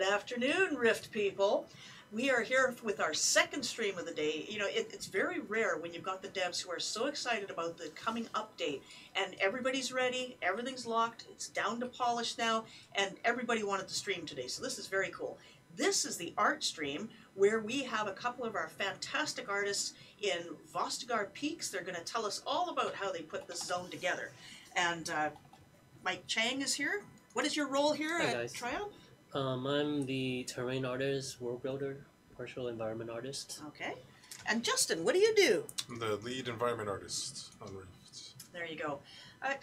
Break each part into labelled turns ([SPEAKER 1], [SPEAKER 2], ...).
[SPEAKER 1] Good afternoon, Rift people. We are here with our second stream of the day. You know, it's very rare when you've got the devs who are so excited about the coming update and everybody's ready, everything's locked, it's down to polish now, and everybody wanted to stream today, so this is very cool. This is the art stream where we have a couple of our fantastic artists in Vostigar Peaks. They're going to tell us all about how they put this zone together. And Mike Chang is here. What is your role here at Triumph?
[SPEAKER 2] I'm the terrain artist, world builder, partial environment artist.
[SPEAKER 1] Okay. And Justin, what do you do?
[SPEAKER 3] I'm the lead environment artist on Rift.
[SPEAKER 1] There you go.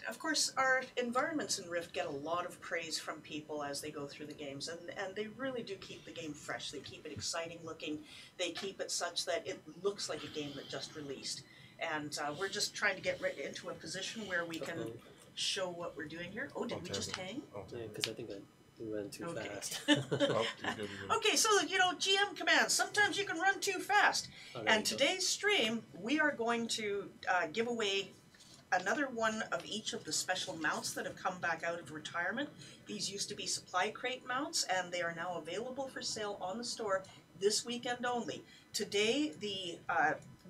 [SPEAKER 1] Of course, our environments in Rift get a lot of praise from people as they go through the games, and they really do keep the game fresh. They keep it exciting looking. They keep it such that it looks like a game that just released. And we're just trying to get right into a position where we can show what we're doing here. Oh, did we just hang?
[SPEAKER 2] Yeah, because I think I ran too fast.
[SPEAKER 1] Okay, so, you know, GM commands. Sometimes you can run too fast. And today's stream, we are going to give away another one of each of the special mounts that have come back out of retirement. These used to be supply crate mounts, and they are now available for sale on the store this weekend only. Today, the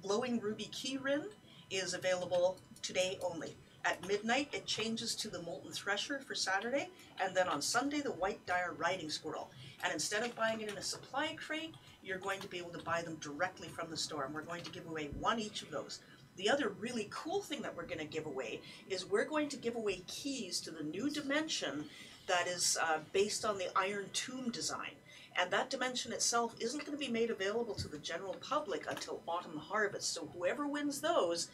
[SPEAKER 1] glowing ruby keyrin is available today only. At midnight, it changes to the molten thresher for Saturday, and then on Sunday, the white dire riding squirrel. And instead of buying it in a supply crate, you're going to be able to buy them directly from the store, and we're going to give away one each of those. The other really cool thing that we're going to give away is we're going to give away keys to the new dimension that is based on the Iron Tomb design. And that dimension itself isn't going to be made available to the general public until autumn harvest. So whoever wins those,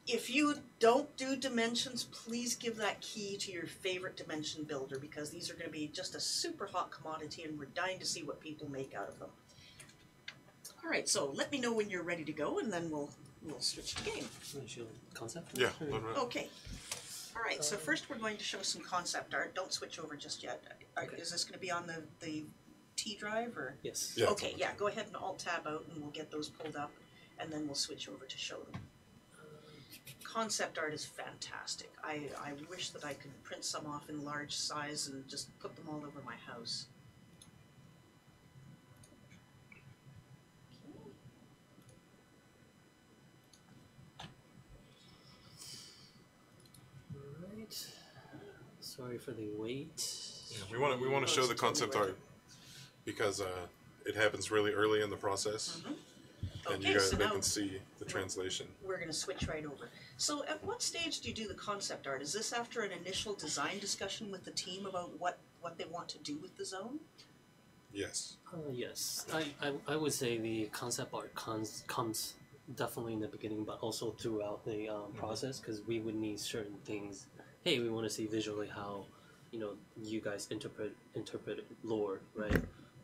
[SPEAKER 1] if you don't do dimensions, please give that key to your favorite dimension builder, because these are going to be just a super hot commodity and we're dying to see what people make out of them. All right, so let me know when you're ready to go, and then we'll switch to game.
[SPEAKER 2] Concept?
[SPEAKER 3] Yeah.
[SPEAKER 1] Okay. All right, so first we're going to show some concept art. Don't switch over just yet. Is this going to be on the T drive or?
[SPEAKER 2] Yes.
[SPEAKER 3] Yeah.
[SPEAKER 1] Okay, yeah, go ahead and Alt-Tab out and we'll get those pulled up, and then we'll switch over to show them. Concept art is fantastic. I wish that I could print some off in large size and just put them all over my house.
[SPEAKER 2] Sorry for the wait.
[SPEAKER 3] Yeah, we want to show the concept art because it happens really early in the process, and
[SPEAKER 1] Okay,
[SPEAKER 3] you guys
[SPEAKER 1] so
[SPEAKER 3] they
[SPEAKER 1] now
[SPEAKER 3] can see the translation.
[SPEAKER 1] we're going to switch right over. So at what stage do you do the concept art? Is this after an initial design discussion with the team about what they want to do with the zone?
[SPEAKER 3] Yes.
[SPEAKER 2] Yes. I would say the concept art comes definitely in the beginning, but also throughout the process, because we would need certain things. Hey, we want to see visually how, you know, you guys interpret lore, right?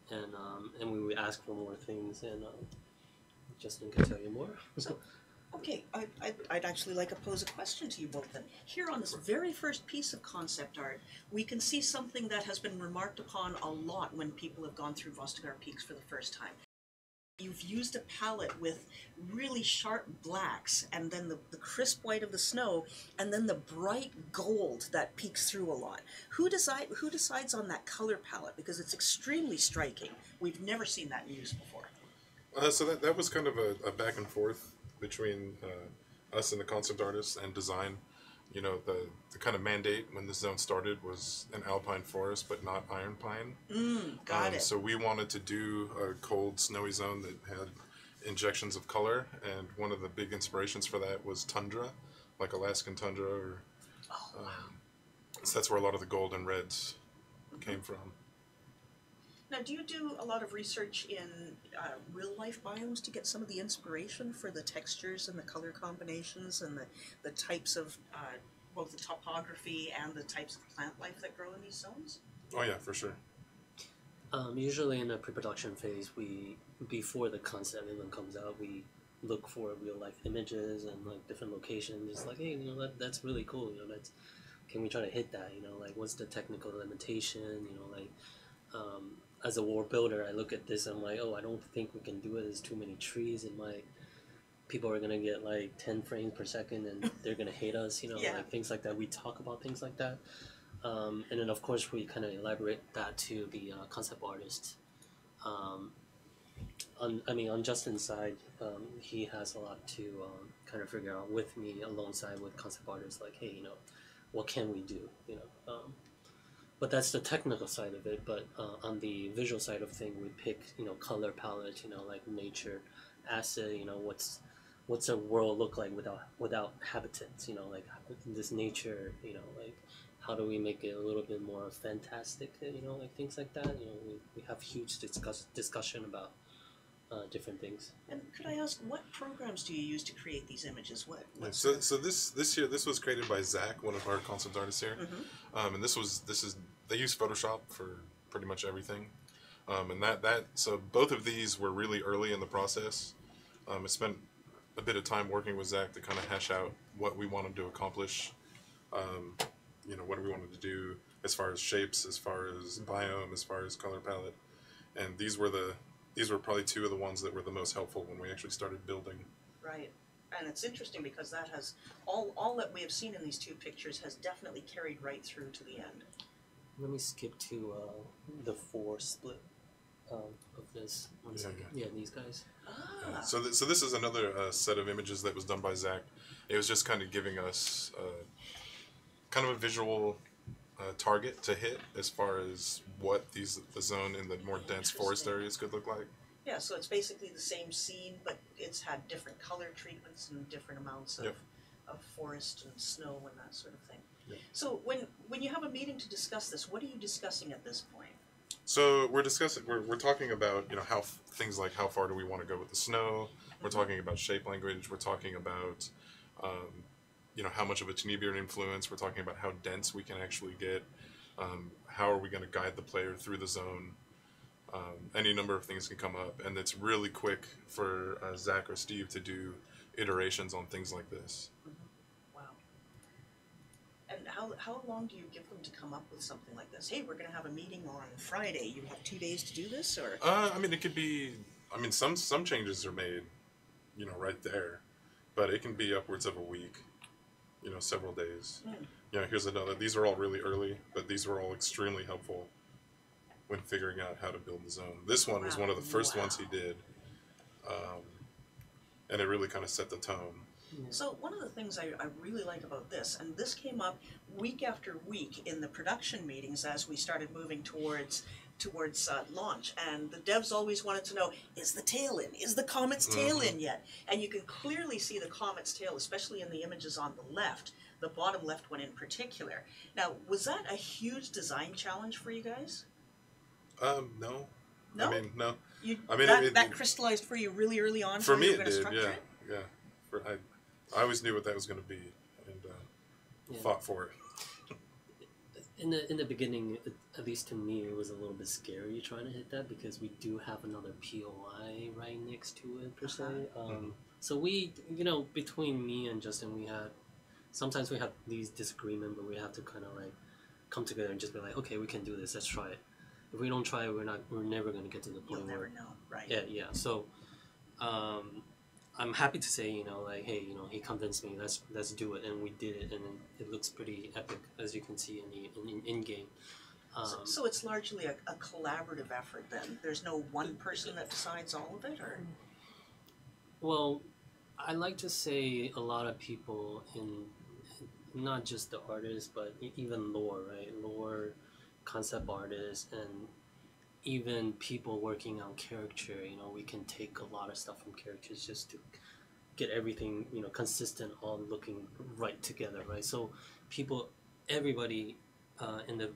[SPEAKER 2] And we would ask for more things, and Justin can tell you more.
[SPEAKER 1] So, okay, I'd actually like to pose a question to you both then. Here on this very first piece of concept art, we can see something that has been remarked upon a lot when people have gone through Vostigar Peaks for the first time. You've used a palette with really sharp blacks, and then the crisp white of the snow, and then the bright gold that peeks through a lot. Who decides on that color palette? Because it's extremely striking. We've never seen that in use before.
[SPEAKER 3] So that was kind of a back and forth between us and the concept artists and design. You know, the kind of mandate when the zone started was an alpine forest, but not iron pine.
[SPEAKER 1] Got it.
[SPEAKER 3] So we wanted to do a cold, snowy zone that had injections of color, and one of the big inspirations for that was tundra, like Alaskan tundra. Or, so that's where a lot of the gold and reds came from.
[SPEAKER 1] Now, do you do a lot of research in real-life biomes to get some of the inspiration for the textures and the color combinations and the types of both the topography and the types of plant life that grow in these zones?
[SPEAKER 3] Oh yeah, for sure.
[SPEAKER 2] Usually in the pre-production phase, before the concept even comes out, we look for real-life images and like different locations. It's like, hey, you know, that's really cool. You know, can we try to hit that? You know, like what's the technical limitation? You know, like. As a war builder, I look at this and I'm like, oh, I don't think we can do it. There's too many trees, and people are gonna get like 10 frames per second, and they're gonna hate us. You know, like things like that. We talk about things like that. And then of course we kind of elaborate that to the concept artist. On Justin's side, he has a lot to kind of figure out with me alongside with concept artists. Like, hey, what can we do? But that's the technical side of it. But on the visual side of thing, we pick color palette. Like nature, acid. What's a world look like without habitats? Like this nature. Like how do we make it a little bit more fantastic? Like things like that. We have huge discussion about different things.
[SPEAKER 1] And could I ask, what programs do you use to create these images?
[SPEAKER 3] So this was created by Zach, one of our concept artists here, and they use Photoshop for pretty much everything, and so both of these were really early in the process. I spent a bit of time working with Zach to kind of hash out what we wanted to accomplish, what we wanted to do as far as shapes, as far as biome, as far as color palette, and these were probably two of the ones that were the most helpful when we actually started building.
[SPEAKER 1] Right. And it's interesting because that has, all that we have seen in these two pictures has definitely carried right through to the end.
[SPEAKER 2] Let me skip to the 4 split of this. One second. Yeah, these guys.
[SPEAKER 1] Ah.
[SPEAKER 3] So this is another set of images that was done by Zach. It was just kind of giving us kind of a visual target to hit as far as what the zone in the more dense forest areas could look like.
[SPEAKER 1] Yeah, so it's basically the same scene, but it's had different color treatments and different amounts of forest and snow and that sort of thing.
[SPEAKER 3] Yep.
[SPEAKER 1] So when you have a meeting to discuss this, what are you discussing at this point?
[SPEAKER 3] So we're talking about things like how far do we want to go with the snow. We're talking about shape language. We're talking about how much of it's Niebuhr influence. We're talking about how dense we can actually get. How are we going to guide the player through the zone? Any number of things can come up, and it's really quick for Zach or Steve to do iterations on things like this.
[SPEAKER 1] Wow. And how long do you give them to come up with something like this? Hey, we're going to have a meeting on Friday. You have 2 days to do this, or?
[SPEAKER 3] It could be. Some changes are made, right there, but it can be upwards of a week. Several days. Here's another. These are all really early, but these were all extremely helpful when figuring out how to build the zone. This one was one of the first ones he did, and it really kind of set the tone.
[SPEAKER 1] So one of the things I really like about this, and this came up week after week in the production meetings as we started moving towards launch, and the devs always wanted to know, is the tail in? Is the comet's tail in yet? And you can clearly see the comet's tail, especially in the images on the left, the bottom left one in particular. Now, was that a huge design challenge for you guys?
[SPEAKER 3] No.
[SPEAKER 1] No?
[SPEAKER 3] No.
[SPEAKER 1] That crystallized for you really early on?
[SPEAKER 3] For me
[SPEAKER 1] you were
[SPEAKER 3] it did,
[SPEAKER 1] structure
[SPEAKER 3] yeah. Yeah. I always knew what that was going to be, and fought for it.
[SPEAKER 2] In the beginning, at least to me, it was a little bit scary trying to hit that because we do have another POI right next to it per se. So we, between me and Justin, sometimes we have these disagreements, but we have to kind of like come together and just be like, okay, we can do this. Let's try it. If we don't try it, we're never going to get to the point
[SPEAKER 1] You'll never know, right?
[SPEAKER 2] Yeah. So, I'm happy to say, like, hey, he convinced me. Let's do it, and we did it, and it looks pretty epic, as you can see in game.
[SPEAKER 1] So it's largely a collaborative effort then. There's no one person that decides all of it, or?
[SPEAKER 2] Well, I like to say a lot of people not just the artists, but even lore, right? Lore, concept artists, and even people working on character. We can take a lot of stuff from characters just to get everything consistent on looking right together, right? So everybody in the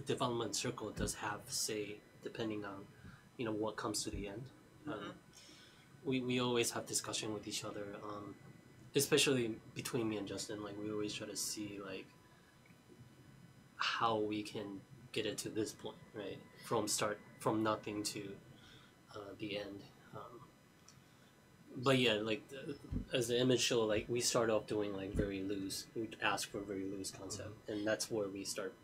[SPEAKER 2] development circle does have say depending on what comes to the end. We always have discussion with each other, especially between me and Justin. Like we always try to see like how we can get it to this point, right? From nothing to the end. But yeah, like as the image show, like we start off doing like very loose. We ask for a very loose concept, and that's where we start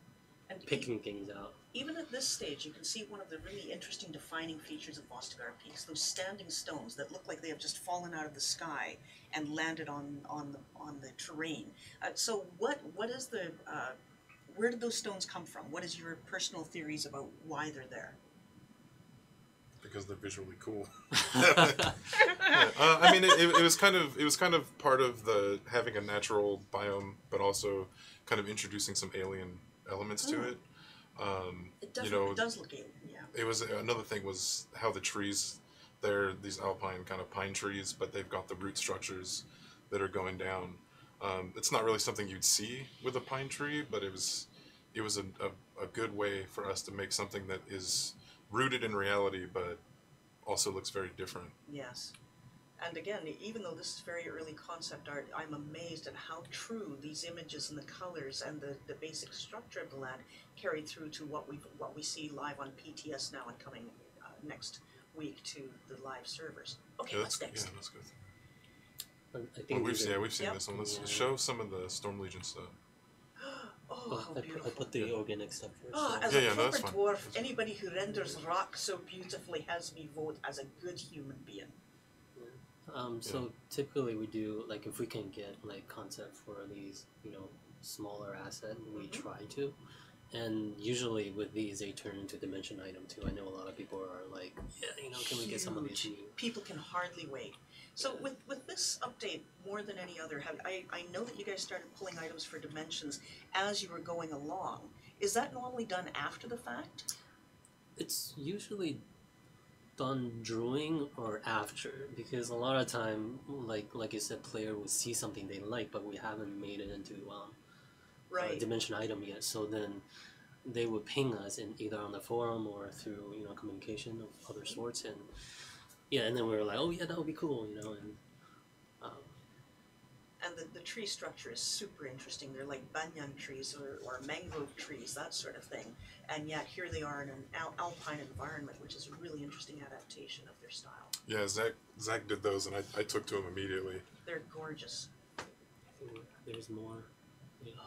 [SPEAKER 2] picking things out.
[SPEAKER 1] Even at this stage, you can see one of the really interesting defining features of Vostigar Peaks, those standing stones that look like they have just fallen out of the sky and landed on the terrain. So what is the where did those stones come from? What is your personal theories about why they're there?
[SPEAKER 3] Because they're visually cool. I mean, it was kind of part of the having a natural biome, but also kind of introducing some alien elements to it.
[SPEAKER 1] It definitely does look alien. Yeah.
[SPEAKER 3] It was another thing was how the trees, they're these alpine kind of pine trees, but they've got the root structures that are going down. It's not really something you'd see with a pine tree, but it was a good way for us to make something that is rooted in reality, but also looks very different.
[SPEAKER 1] Yes. And again, even though this is very early concept art, I'm amazed at how true these images and the colors and the basic structure of the land carried through to what we see live on PTS now and coming next week to the live servers. Okay,
[SPEAKER 3] Yeah,
[SPEAKER 1] what's next?
[SPEAKER 3] Yeah, that's good.
[SPEAKER 2] I think
[SPEAKER 3] We've seen
[SPEAKER 1] Yep.
[SPEAKER 3] this one. Let's show some of the Storm Legion stuff.
[SPEAKER 1] Oh, how beautiful.
[SPEAKER 2] I put the organic stuff first.
[SPEAKER 1] Ah,
[SPEAKER 2] so-
[SPEAKER 1] as
[SPEAKER 3] Yeah,
[SPEAKER 1] a
[SPEAKER 3] yeah, no,
[SPEAKER 1] proper
[SPEAKER 3] that's fine.
[SPEAKER 1] dwarf, anybody who renders rock so beautifully has me vote as a good human being.
[SPEAKER 2] So typically we do, like, if we can get like concept for these, smaller asset, we try to. And usually with these, they turn into dimension item too. I know a lot of people are like, yeah, can we get some of these new?
[SPEAKER 1] People can hardly wait. So with this update, more than any other, I know that you guys started pulling items for dimensions as you were going along. Is that normally done after the fact?
[SPEAKER 2] It's usually done during or after, because a lot of time, like you said, player will see something they like, but we haven't made it into
[SPEAKER 1] Right.
[SPEAKER 2] dimension item yet. So then they would ping us in either on the forum or through communication of other sorts, and and then we were like, oh yeah, that would be cool,
[SPEAKER 1] And the tree structure is super interesting. They're like banyan trees or mangrove trees, that sort of thing. And yet here they are in an alpine environment, which is a really interesting adaptation of their style.
[SPEAKER 3] Yeah, Zach did those, and I took to them immediately.
[SPEAKER 1] They're gorgeous.
[SPEAKER 2] there's more.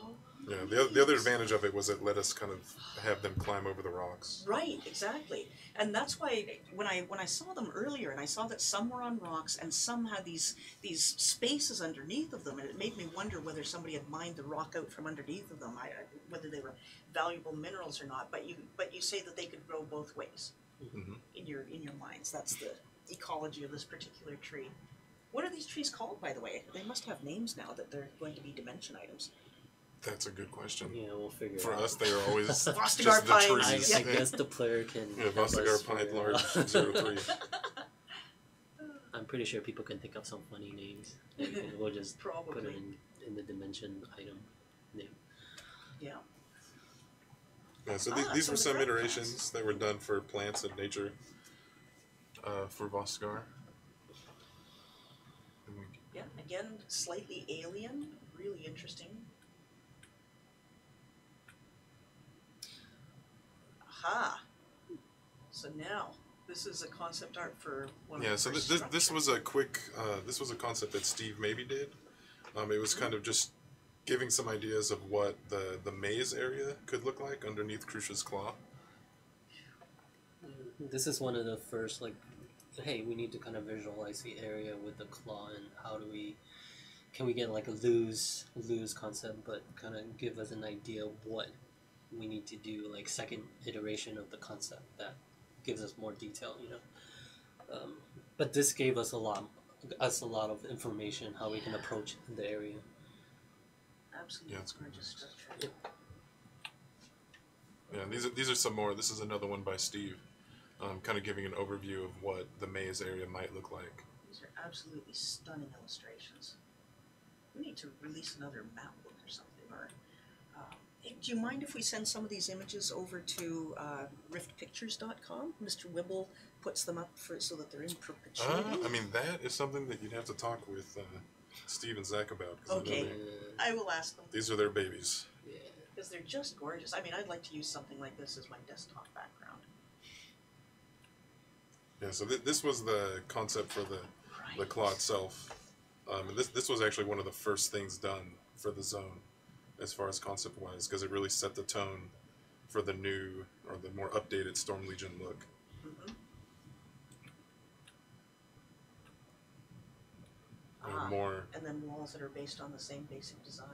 [SPEAKER 1] Oh,
[SPEAKER 3] Yeah, the other advantage of it was it let us kind of have them climb over the rocks.
[SPEAKER 1] right, exactly. And that's why when I saw them earlier, and I saw that some were on rocks and some had these spaces underneath of them, and it made me wonder whether somebody had mined the rock out from underneath of them, whether they were valuable minerals or not. But you say that they could grow both ways in your minds. That's the ecology of this particular tree. What are these trees called, by the way? They must have names now that they're going to be dimension items.
[SPEAKER 3] That's a good question.
[SPEAKER 2] Yeah, we'll figure
[SPEAKER 3] For
[SPEAKER 2] it out.
[SPEAKER 3] us, they are always
[SPEAKER 1] Vostigar
[SPEAKER 3] just the
[SPEAKER 1] pines.
[SPEAKER 3] trees.
[SPEAKER 2] I guess the player can.
[SPEAKER 3] Yeah,
[SPEAKER 2] help us
[SPEAKER 3] Vostigar Pine
[SPEAKER 2] figure it
[SPEAKER 3] Large
[SPEAKER 2] out.
[SPEAKER 3] 03.
[SPEAKER 2] I'm pretty sure people can think of some funny names. And we'll just put
[SPEAKER 1] Probably.
[SPEAKER 2] it in the dimension item name.
[SPEAKER 1] Yeah.
[SPEAKER 3] Yeah, so
[SPEAKER 1] Ah,
[SPEAKER 3] these
[SPEAKER 1] so
[SPEAKER 3] were
[SPEAKER 1] the
[SPEAKER 3] some
[SPEAKER 1] ground
[SPEAKER 3] iterations
[SPEAKER 1] plants.
[SPEAKER 3] that were done for plants and nature for Vostigar. And we-
[SPEAKER 1] Yeah, again, slightly alien, really interesting. Aha! So now, this is a concept art for one
[SPEAKER 3] Yeah,
[SPEAKER 1] of the
[SPEAKER 3] so
[SPEAKER 1] first
[SPEAKER 3] this was
[SPEAKER 1] structures.
[SPEAKER 3] a quick, this was a concept that Steve maybe did. It was kind of just giving some ideas of what the maze area could look like underneath Crucia's Claw.
[SPEAKER 2] This is one of the first, like, hey, we need to kind of visualize the area with the claw, and how do we, can we get like a lose concept, but kind of give us an idea of what we need to do, like second iteration of the concept that gives us more detail, but this gave us a lot of information how we can approach the area.
[SPEAKER 1] Absolutely
[SPEAKER 3] Yeah, it's good.
[SPEAKER 1] gorgeous structure.
[SPEAKER 3] Yeah, these are some more. This is another one by Steve, kind of giving an overview of what the maze area might look like.
[SPEAKER 1] These are absolutely stunning illustrations. We need to release another map book or something. Or, hey, do you mind if we send some of these images over to riftpictures.com? Mr. Wibble puts them up so that they're in perpetuity.
[SPEAKER 3] I mean, that is something that you'd have to talk with Steve and Zach about. 'Cause I know
[SPEAKER 1] Okay. I will ask them.
[SPEAKER 3] these are their babies.
[SPEAKER 2] Yeah.
[SPEAKER 1] Because they're just gorgeous. I mean, I'd like to use something like this as my desktop background.
[SPEAKER 3] Yeah, so this was the concept for the
[SPEAKER 1] Right.
[SPEAKER 3] claw itself. And this was actually one of the first things done for the zone, as far as concept wise, because it really set the tone for the new or the more updated Storm Legion look.
[SPEAKER 1] Mm-hmm.
[SPEAKER 3] And more.
[SPEAKER 1] And then walls that are based on the same basic design.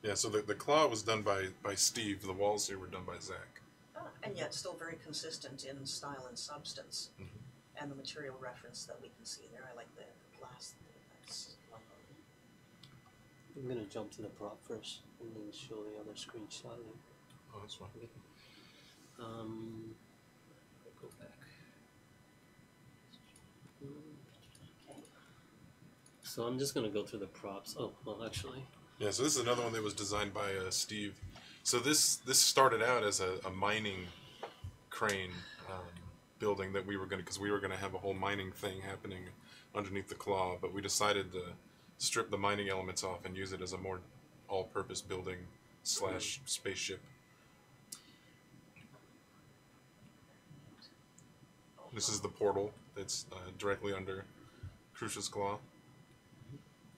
[SPEAKER 3] Yeah, so the claw was done by Steve. The walls here were done by Zach.
[SPEAKER 1] And yet still very consistent in style and substance.
[SPEAKER 3] Mm-hmm.
[SPEAKER 1] And the material reference that we can see there. I like the glass. That's wonderful.
[SPEAKER 2] I'm gonna jump to the prop first and then show the other screenshot.
[SPEAKER 3] Oh, that's fine.
[SPEAKER 2] Okay. Go back. So I'm just gonna go through the props. Oh, well, actually.
[SPEAKER 3] Yeah, so this is another one that was designed by Steve. So this started out as a mining crane building that we were going to have a whole mining thing happening underneath the claw, but we decided to strip the mining elements off and use it as a more all-purpose building / spaceship. This is the portal that's directly under Crucia's claw.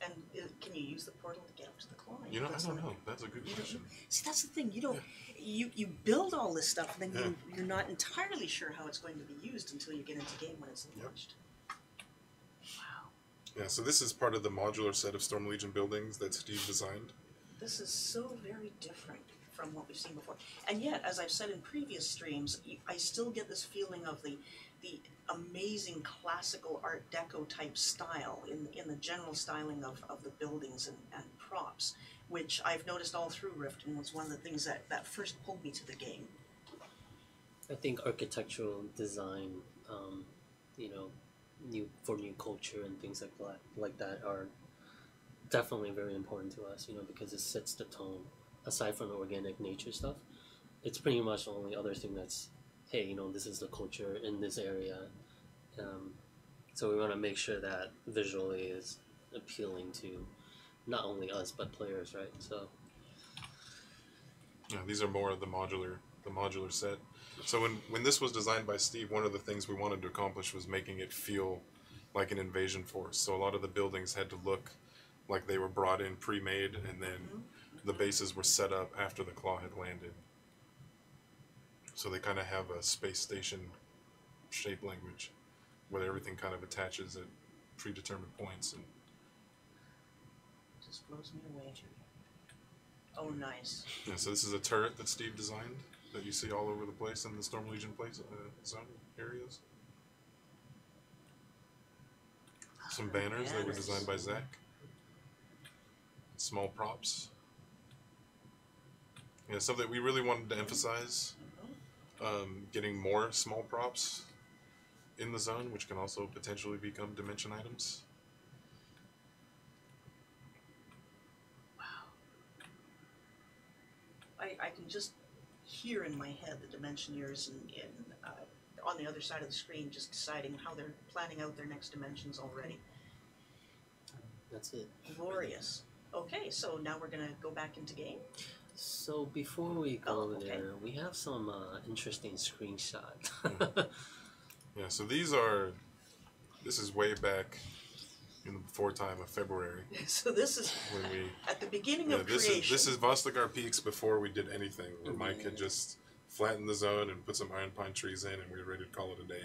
[SPEAKER 1] And can you use the portal to get up to the claw?
[SPEAKER 3] You know, I don't know. That's a good question.
[SPEAKER 1] See, that's the thing. You don't. You build all this stuff, and then you're not entirely sure how it's going to be used until you get into game when it's launched. Wow.
[SPEAKER 3] Yeah. So this is part of the modular set of Storm Legion buildings that Steve designed.
[SPEAKER 1] This is so very different from what we've seen before, and yet, as I've said in previous streams, I still get this feeling of the amazing classical Art Deco type style in the general styling of the buildings and props, which I've noticed all through Rift, and was one of the things that first pulled me to the game.
[SPEAKER 2] I think architectural design, you know, new culture and things like that are definitely very important to us, you know, because it sets the tone. Aside from the organic nature stuff, it's pretty much the only other thing that's, hey, you know, this is the culture in this area. So we want to make sure that visually is appealing to not only us but players, right? So
[SPEAKER 3] yeah, these are more of the modular set. So when this was designed by Steve, one of the things we wanted to accomplish was making it feel like an invasion force. So a lot of the buildings had to look like they were brought in pre-made, and then the bases were set up after the claw had landed. So they kind of have a space station shape language where everything kind of attaches at predetermined points. And
[SPEAKER 1] just blows me away. Oh, nice.
[SPEAKER 3] yeah, so this is a turret that Steve designed that you see all over the place in the Storm Legion zone areas. Some banners that were designed by Zach. Small props. Yeah, something we really wanted to emphasize. Getting more small props in the zone, which can also potentially become dimension items.
[SPEAKER 1] Wow. I can just hear in my head the Dimensioneers on the other side of the screen just deciding how they're planning out their next dimensions already.
[SPEAKER 2] that's it.
[SPEAKER 1] Glorious. Okay, so now we're going to go back into game.
[SPEAKER 2] So before we go there, we have some interesting screenshots.
[SPEAKER 3] Yeah, so this is way back in the before time of February.
[SPEAKER 1] So this is when we at the beginning of creation.
[SPEAKER 3] This is Vostigar Peaks before we did anything, where Mike had just flattened the zone and put some iron pine trees in, and we were ready to call it a day.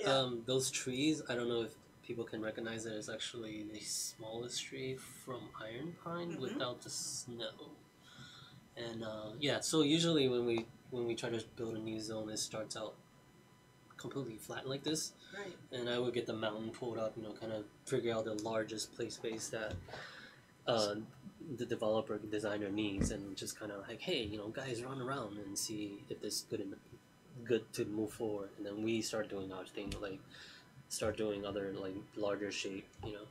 [SPEAKER 2] Yeah. Those trees, I don't know if people can recognize it as actually the smallest tree from iron pine without the snow. And yeah, so usually when we try to build a new zone, it starts out completely flat like this.
[SPEAKER 1] Right.
[SPEAKER 2] And I would get the mountain pulled up, you know, kind of figure out the largest play space that the developer designer needs, and just kind of like, hey, you know, guys, run around and see if this is good to move forward. And then we start doing our thing, like start doing other like larger shape, you know.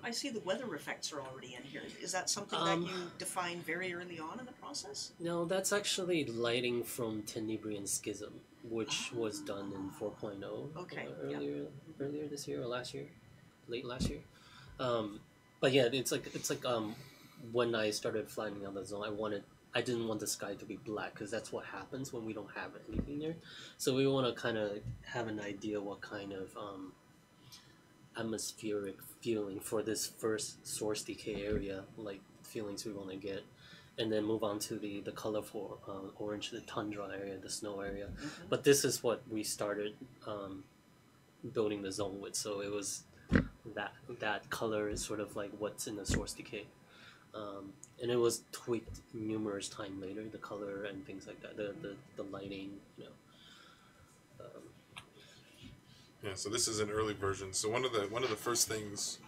[SPEAKER 1] I see the weather effects are already in here. Is that something that you defined very early on in the process?
[SPEAKER 2] No, that's actually lighting from Tenebrian Schism, which was done in 4.0 earlier this year or last year, late last year. But yeah, it's like when I started flattening out the zone, I didn't want the sky to be black, because that's what happens when we don't have anything there. So we want to kind of have an idea what kind of atmospheric feeling for this first source decay area, like feelings we want to get, and then move on to the colorful orange, the tundra area, the snow area. But this is what we started building the zone with, so it was that color is sort of like what's in the source decay. And it was tweaked numerous times later, the color and things like that, the lighting, you know.
[SPEAKER 3] Yeah, so this is an early version. So one of the first things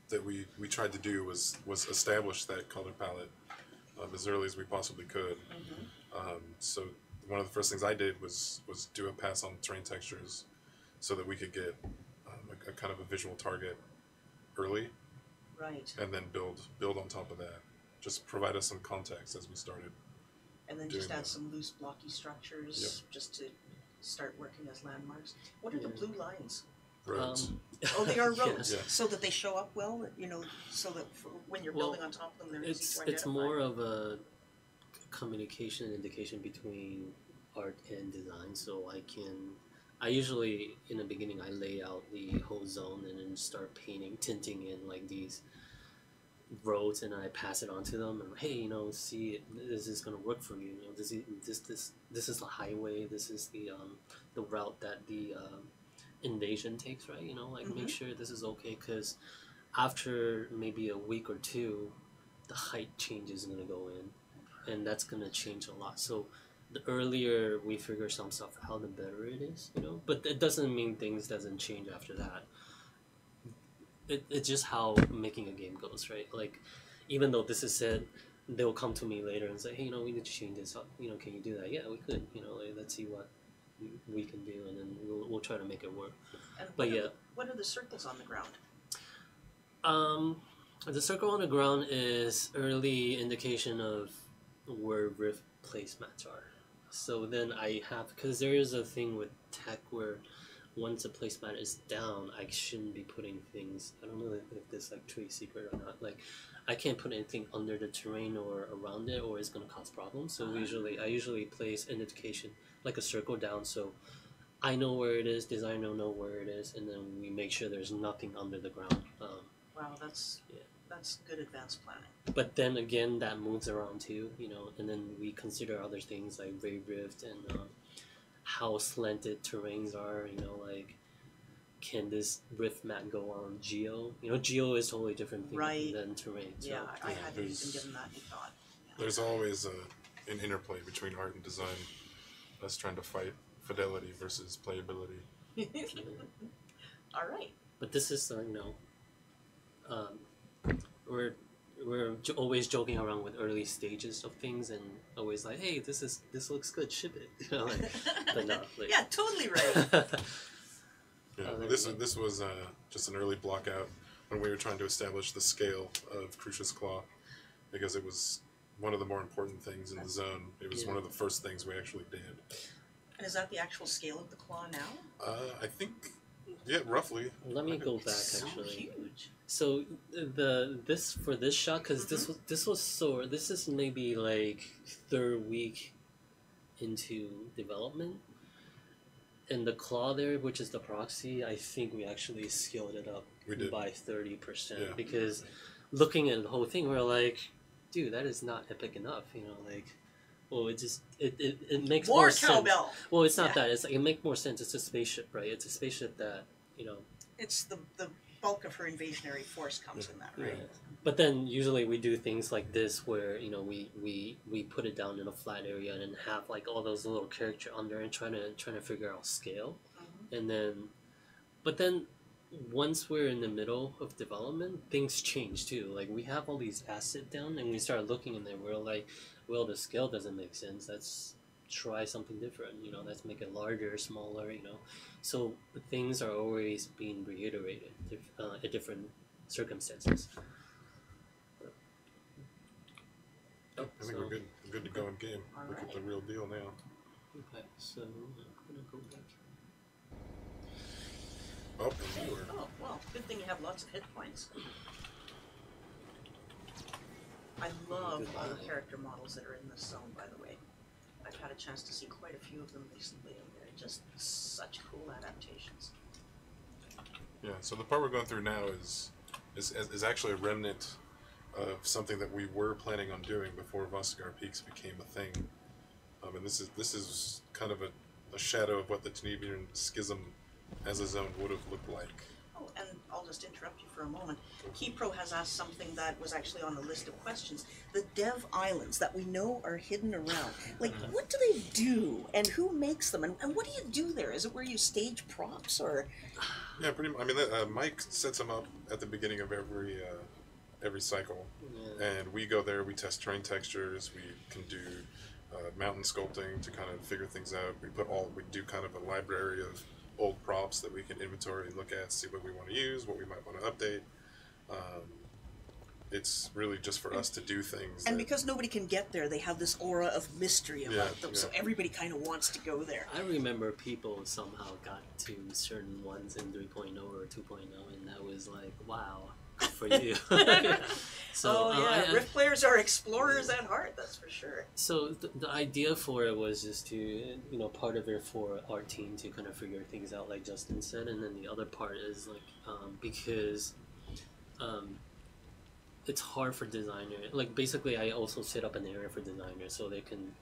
[SPEAKER 3] that we tried to do was establish that color palette as early as we possibly could. So one of the first things I did was do a pass on terrain textures, so that we could get a kind of a visual target early,
[SPEAKER 1] Right.
[SPEAKER 3] and then build on top of that. Just provide us some context as we started.
[SPEAKER 1] And then
[SPEAKER 3] doing
[SPEAKER 1] just add
[SPEAKER 3] that.
[SPEAKER 1] some loose blocky structures just to start working as landmarks. What are the
[SPEAKER 2] Yeah.
[SPEAKER 1] blue lines?
[SPEAKER 3] Roads.
[SPEAKER 1] Oh, they are roads,
[SPEAKER 3] Yeah.
[SPEAKER 1] so that they show up well, you know, so that when you're
[SPEAKER 2] Well,
[SPEAKER 1] building on top of them, they're easy to identify.
[SPEAKER 2] it's more of a communication indication between art and design. So I usually in the beginning I lay out the whole zone and then start tinting in like these roads, and I pass it on to them. And hey, you know, see, this is gonna work for you. You know, this is the highway. This is the route that the invasion takes, right? You know, like make sure this is okay, because after maybe a week or two, the height change is gonna go in, and that's gonna change a lot. So the earlier we figure some stuff out, the better it is, you know. But it doesn't mean things doesn't change after that. It's just how making a game goes, right? Like, even though this is said, they'll come to me later and say, hey, you know, we need to change this up. You know, can you do that? Yeah, we could. You know, like, let's see what we can do, and then we'll try to make it work.
[SPEAKER 1] And
[SPEAKER 2] But yeah,
[SPEAKER 1] what are the circles on the ground?
[SPEAKER 2] the circle on the ground is early indication of where rift placemats are. So then I have, because there is a thing with tech where once a placemat is down, I shouldn't be putting things. I don't know if this like trade secret or not. Like, I can't put anything under the terrain or around it, or it's gonna cause problems. So I usually place an indication like a circle down, so I know where it is, designer know where it is, and then we make sure there's nothing under the ground.
[SPEAKER 1] Wow, that's good advanced planning.
[SPEAKER 2] But then again, that moves around too, you know, and then we consider other things like ray rift and how slanted terrains are, you know, like can this rift mat go on geo? You know, geo is totally different thing than terrain. So.
[SPEAKER 1] Yeah, I hadn't even given that any thought. Yeah.
[SPEAKER 3] There's always an interplay between art and design. Us trying to fight fidelity versus playability.
[SPEAKER 1] All right.
[SPEAKER 2] But this is, you know, we're always joking around with early stages of things, and always like, hey, this looks good, ship it. You know, like, but no, like,
[SPEAKER 1] Yeah, totally right.
[SPEAKER 3] Yeah, this was just an early block out when we were trying to establish the scale of Crucius Claw, because it was one of the more important things in the zone. It was one of the first things we actually did.
[SPEAKER 1] And is that the actual scale of the claw now?
[SPEAKER 3] I think, yeah, roughly.
[SPEAKER 2] Let me go back
[SPEAKER 1] So
[SPEAKER 2] actually.
[SPEAKER 1] huge.
[SPEAKER 2] So this shot, because this is maybe like third week into development, and the claw there, which is the proxy, I think we actually scaled it up by 30%, because looking at the whole thing, we're like, dude, that is not epic enough, you know, like. Well, it makes more sense.
[SPEAKER 1] Cowbell.
[SPEAKER 2] Well, it's not that. It's like, it makes more sense. It's a spaceship, right? It's a spaceship that, you know.
[SPEAKER 1] It's the bulk of her invasionary force comes in that, right?
[SPEAKER 2] Yeah. But then usually we do things like this where, you know, we put it down in a flat area and then have like all those little characters under and trying to figure out scale, and then, but then once we're in the middle of development, things change too. Like, we have all these assets down and we start looking in there. We're like, well, the scale doesn't make sense. Let's try something different. You know, let's make it larger, smaller. You know, so things are always being reiterated at different circumstances.
[SPEAKER 3] I think we're good to go in game.
[SPEAKER 1] All
[SPEAKER 3] Look at
[SPEAKER 1] right.
[SPEAKER 3] the real deal now.
[SPEAKER 2] Okay, so I'm gonna go back.
[SPEAKER 3] Oh, and you were.
[SPEAKER 1] Oh, well, good thing you have lots of hit points. I love all the character models that are in this zone, by the way. I've had a chance to see quite a few of them recently, and they're just such cool adaptations.
[SPEAKER 3] Yeah, so the part we're going through now is actually a remnant of something that we were planning on doing before Vostigar Peaks became a thing. And this is kind of a shadow of what the Tunisian Schism as a zone would have looked like.
[SPEAKER 1] Oh, and I'll just interrupt you for a moment. KeyPro has asked something that was actually on the list of questions. The dev islands that we know are hidden around, like what do they do, and who makes them, and what do you do there? Is it where you stage props, or?
[SPEAKER 3] Yeah, pretty much. I mean, Mike sets them up at the beginning of every cycle, and we go there. We test terrain textures. We can do mountain sculpting to kind of figure things out. We do kind of a library of old props that we can inventory and look at, see what we want to use, what we might want to update. It's really just for us to do things.
[SPEAKER 1] And because nobody can get there, they have this aura of mystery about them, so everybody kind of wants to go there.
[SPEAKER 2] I remember people somehow got to certain ones in 3.0 or 2.0, and that was like, wow, good for you. So,
[SPEAKER 1] Rift players are explorers at heart, that's for sure.
[SPEAKER 2] So the idea for it was just to, part of it for our team to kind of figure things out, like Justin said, and then the other part is like, because it's hard for designer. Like basically, I also set up an area for designers so they can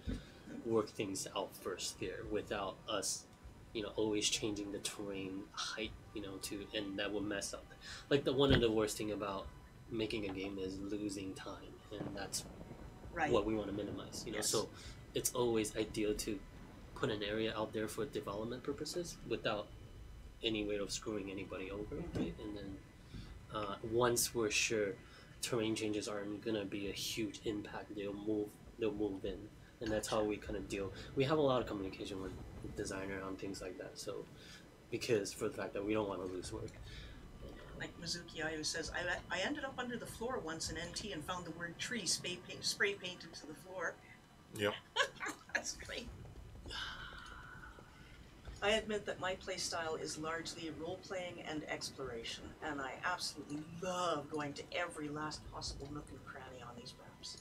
[SPEAKER 2] work things out first there without us, always changing the terrain height, and that will mess up. Like one of the worst thing about making a game is losing time, and that's what we want to minimize. So it's always ideal to put an area out there for development purposes without any way of screwing anybody over. Okay? And then once we're sure terrain changes aren't gonna be a huge impact, they'll move in, and that's how we kind of deal. We have a lot of communication with the designer on things like that. So because for the fact that we don't want to lose work.
[SPEAKER 1] Like Mizuki Ayu says, I ended up under the floor once in NT and found the word tree spray painted to the floor.
[SPEAKER 3] Yep.
[SPEAKER 1] That's great. I admit that my playstyle is largely role-playing and exploration, and I absolutely love going to every last possible nook and cranny on these maps.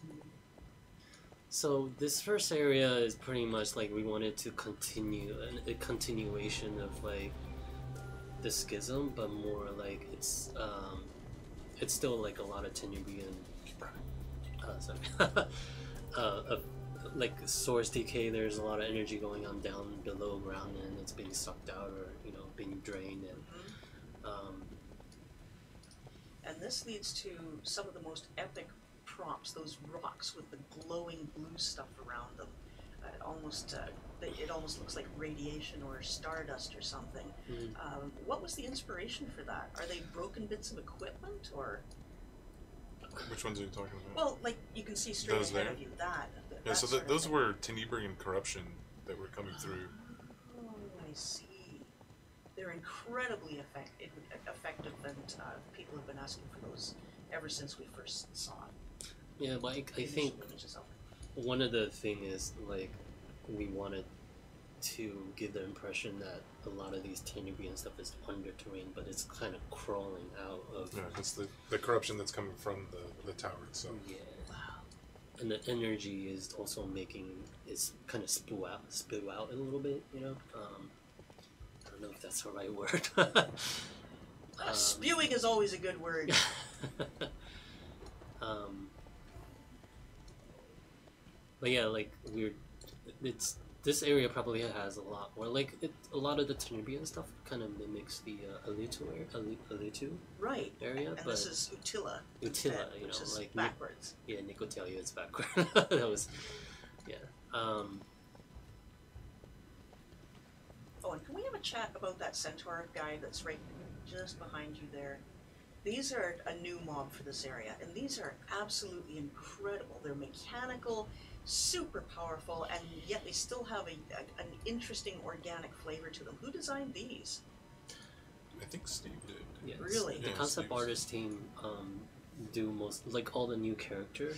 [SPEAKER 2] So this first area is pretty much like we wanted to continue a continuation of like the schism, but more like it's still like a lot of Tenubian like source decay. There's a lot of energy going on down below ground, and it's being sucked out or being drained,
[SPEAKER 1] and this leads to some of the most epic props, those rocks with the glowing blue stuff around them. It almost looks like radiation or stardust or something. What was the inspiration for that? Are they broken bits of equipment, or?
[SPEAKER 3] Which ones are you talking about?
[SPEAKER 1] Well, like you can see straight
[SPEAKER 3] those
[SPEAKER 1] ahead
[SPEAKER 3] there?
[SPEAKER 1] of you. That.
[SPEAKER 3] Yeah, so those were Tenebrian corruption that were coming through.
[SPEAKER 1] Oh, I see. They're incredibly effective, and people have been asking for those ever since we first saw it.
[SPEAKER 2] Yeah, like I think one of the thing is like we wanted to give the impression that a lot of these Tenubian stuff is under terrain, but it's kind of crawling out of.
[SPEAKER 3] Yeah, it's the corruption that's coming from the tower itself.
[SPEAKER 2] Yeah. And the energy is also making it kind of spill out a little bit, I don't know if that's the right word.
[SPEAKER 1] Spewing is always a good word.
[SPEAKER 2] But yeah, like this area probably has a lot more. Like a lot of the Tenubian stuff kind of mimics the Alitu
[SPEAKER 1] right
[SPEAKER 2] area,
[SPEAKER 1] and
[SPEAKER 2] but
[SPEAKER 1] this is Utila,
[SPEAKER 2] which
[SPEAKER 1] is
[SPEAKER 2] like
[SPEAKER 1] backwards.
[SPEAKER 2] Nick will tell you it's backwards. That was, yeah.
[SPEAKER 1] Oh, and can we have a chat about that centaur guy that's right just behind you there? These are a new mob for this area, and these are absolutely incredible. They're mechanical, super powerful, and yet they still have an interesting organic flavor to them. Who designed these?
[SPEAKER 3] I think Steve did.
[SPEAKER 2] Yeah,
[SPEAKER 1] really?
[SPEAKER 2] The concept artist team do most, like all the new character.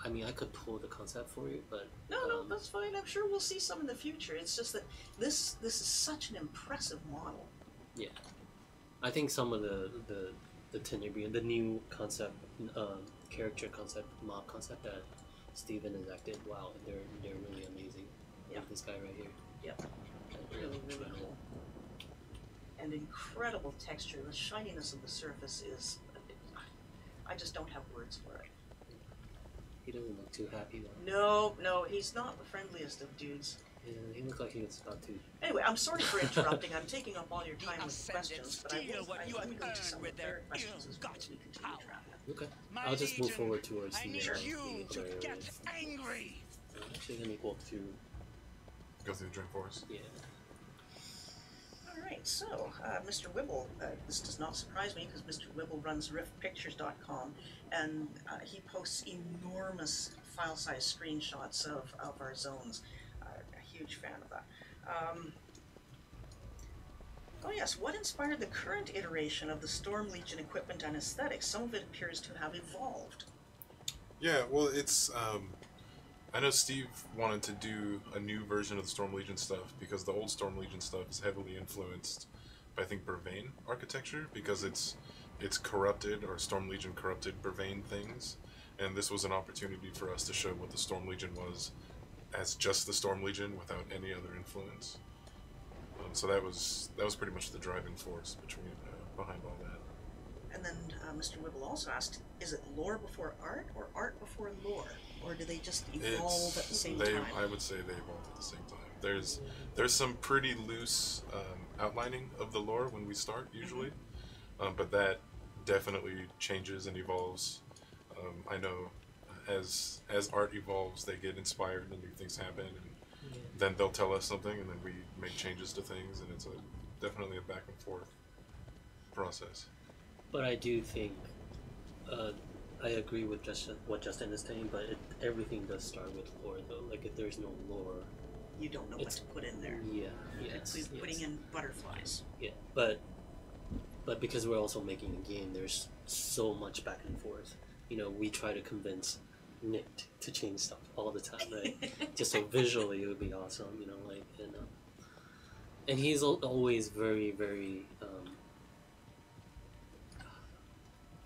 [SPEAKER 2] I mean, I could pull the concept for you, but
[SPEAKER 1] no, that's fine. I'm sure we'll see some in the future. It's just that this is such an impressive model.
[SPEAKER 2] Yeah, I think some of the Tenebrian, the new concept, character concept, mob concept that Steven has acted. Wow, they're really amazing.
[SPEAKER 1] Yeah.
[SPEAKER 2] Like this guy right here.
[SPEAKER 1] Yep. Really cool. And incredible texture. The shininess of the surface is. I just don't have words for it.
[SPEAKER 2] He doesn't look too happy though.
[SPEAKER 1] No, he's not the friendliest of dudes.
[SPEAKER 2] Yeah, he looked like he was about to.
[SPEAKER 1] Anyway, I'm sorry for interrupting. I'm taking up all your time with questions, but I'm going to go to some of their questions as we continue traveling.
[SPEAKER 2] Okay. I'll just move forward towards the other areas.
[SPEAKER 4] Angry.
[SPEAKER 2] Actually, let me walk through.
[SPEAKER 3] Go through the Dream Forest.
[SPEAKER 2] Yeah.
[SPEAKER 1] Alright, so, Mr. Wibble, this does not surprise me because Mr. Wibble runs riftpictures.com, and he posts enormous file-size screenshots of our zones. A huge fan of that. Oh yes, what inspired the current iteration of the Storm Legion equipment and aesthetics? Some of it appears to have evolved.
[SPEAKER 3] Yeah, well, it's, I know Steve wanted to do a new version of the Storm Legion stuff because the old Storm Legion stuff is heavily influenced by, I think, Burvain architecture because it's corrupted, or Storm Legion corrupted Burvain things, and this was an opportunity for us to show what the Storm Legion was as just the Storm Legion without any other influence. So that was pretty much the driving force behind all that.
[SPEAKER 1] And then Mr. Wibble also asked, is it lore before art or art before lore? Or do they just evolve at the same time?
[SPEAKER 3] I would say they evolve at the same time. There's some pretty loose outlining of the lore when we start, usually. But that definitely changes and evolves. I know as art evolves, they get inspired and new things happen, and then they'll tell us something, and then we make changes to things, and it's definitely a back and forth process.
[SPEAKER 2] But I do think I agree with what Justin is saying, but everything does start with lore, though. Like, if there's no lore,
[SPEAKER 1] you don't know what to put in there.
[SPEAKER 2] Yeah,
[SPEAKER 1] It's like putting in butterflies.
[SPEAKER 2] Yeah, but because we're also making a game, there's so much back and forth. You know, we try to convince Nick to change stuff all the time, right? Just so visually it would be awesome, you know, like, and he's always very, very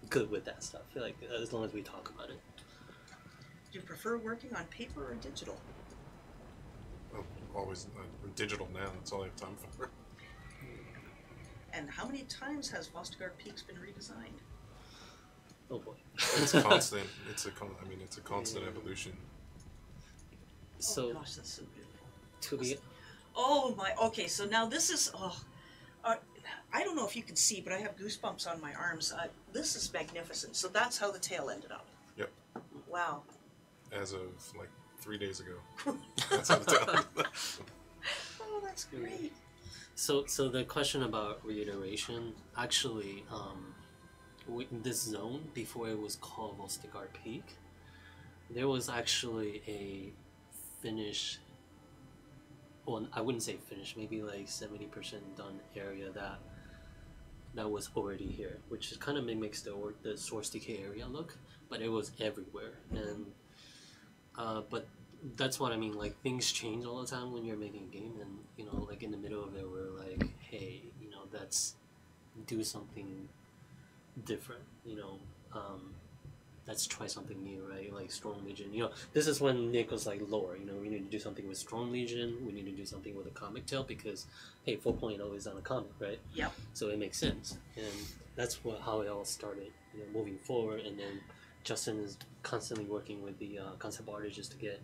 [SPEAKER 2] good with that stuff. Like, as long as we talk about it.
[SPEAKER 1] Do you prefer working on paper or digital?
[SPEAKER 3] Oh, always digital now. That's all I have time for.
[SPEAKER 1] And how many times has Vostigar Peaks been redesigned?
[SPEAKER 2] Oh boy.
[SPEAKER 3] It's constant. It's a constant evolution.
[SPEAKER 2] So,
[SPEAKER 1] oh gosh, that's so beautiful.
[SPEAKER 2] To be...
[SPEAKER 1] Oh my, okay, so now this is, I don't know if you can see, but I have goosebumps on my arms. This is magnificent. So that's how the tail ended up.
[SPEAKER 3] Yep.
[SPEAKER 1] Wow.
[SPEAKER 3] As of like 3 days ago. That's how the tail ended up.
[SPEAKER 1] Oh, that's great.
[SPEAKER 2] So the question about reiteration, actually, this zone, before it was called Vostigar Peak, there was actually a finished, well, I wouldn't say finished, maybe like 70% done area that was already here, which kind of mimics the source decay area look, but it was everywhere. And but that's what I mean, like, things change all the time when you're making a game, and, you know, like, in the middle of it, we're like, hey, you know, let's do something different, you know, let's try something new, right? Like Storm Legion, you know, this is when Nick was like, lore, you know, we need to do something with Storm Legion, we need to do something with a comic tale, because, hey, 4.0 is on a comic, right?
[SPEAKER 1] Yep.
[SPEAKER 2] So it makes sense, and that's how it all started, you know, moving forward. And then Justin is constantly working with the concept artists just to get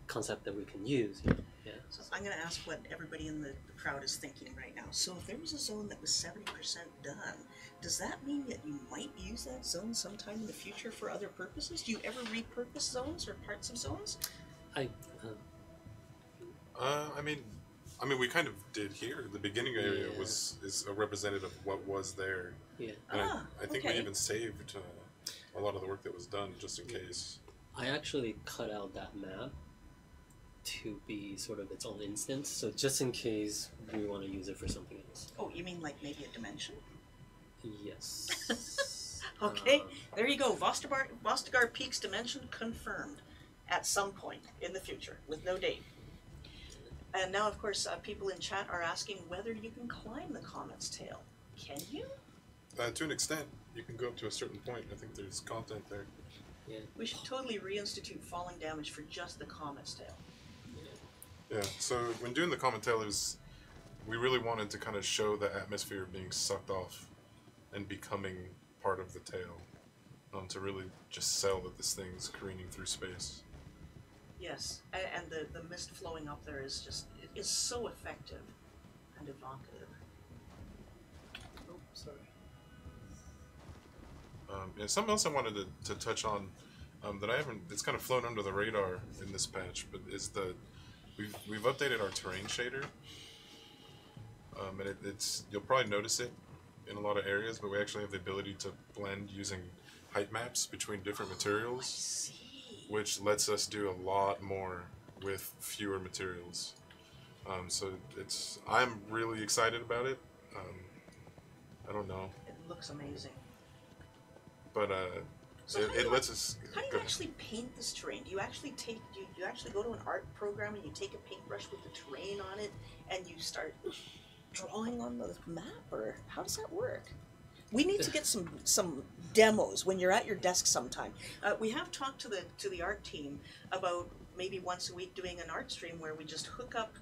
[SPEAKER 2] concept that we can use. Yeah.
[SPEAKER 1] So I'm going to ask what everybody in the crowd is thinking right now. So if there was a zone that was 70% done, does that mean that you might use that zone sometime in the future for other purposes? Do you ever repurpose zones or parts of zones?
[SPEAKER 2] I
[SPEAKER 3] mean, we kind of did here. The beginning area is a representative of what was there.
[SPEAKER 2] Yeah.
[SPEAKER 3] And I think we even saved a lot of the work that was done just in case.
[SPEAKER 2] I actually cut out that map to be sort of its own instance, so just in case we want to use it for something else.
[SPEAKER 1] Oh, you mean like maybe a dimension?
[SPEAKER 2] Yes.
[SPEAKER 1] Okay, there you go. Vostigar Peaks dimension confirmed at some point in the future with no date. And now, of course, people in chat are asking whether you can climb the comet's tail. Can you?
[SPEAKER 3] To an extent, you can go up to a certain point. I think there's content there.
[SPEAKER 2] Yeah.
[SPEAKER 1] We should totally reinstitute falling damage for just the comet's tail.
[SPEAKER 3] Yeah, so when doing the comet tail, we really wanted to kind of show the atmosphere being sucked off and becoming part of the tail, to really just sell that this thing's careening through space.
[SPEAKER 1] Yes, and the mist flowing up there is just, is so effective and evocative.
[SPEAKER 2] Oh, sorry.
[SPEAKER 3] Yeah, something else I wanted to touch on that I haven't, it's kind of flown under the radar in this patch, but is we've updated our terrain shader. And it's, you'll probably notice it in a lot of areas, but we actually have the ability to blend using height maps between different materials,
[SPEAKER 1] I see.
[SPEAKER 3] which lets us do a lot more with fewer materials. So I'm really excited about it. I don't know,
[SPEAKER 1] It looks amazing.
[SPEAKER 3] but
[SPEAKER 1] So
[SPEAKER 3] it lets us.
[SPEAKER 1] How do you actually paint this terrain? Do you actually you actually go to an art program and you take a paintbrush with the terrain on it and you start drawing on the map, or how does that work? We need to get some demos when you're at your desk sometime. We have talked to the art team about maybe once a week doing an art stream where we just hook up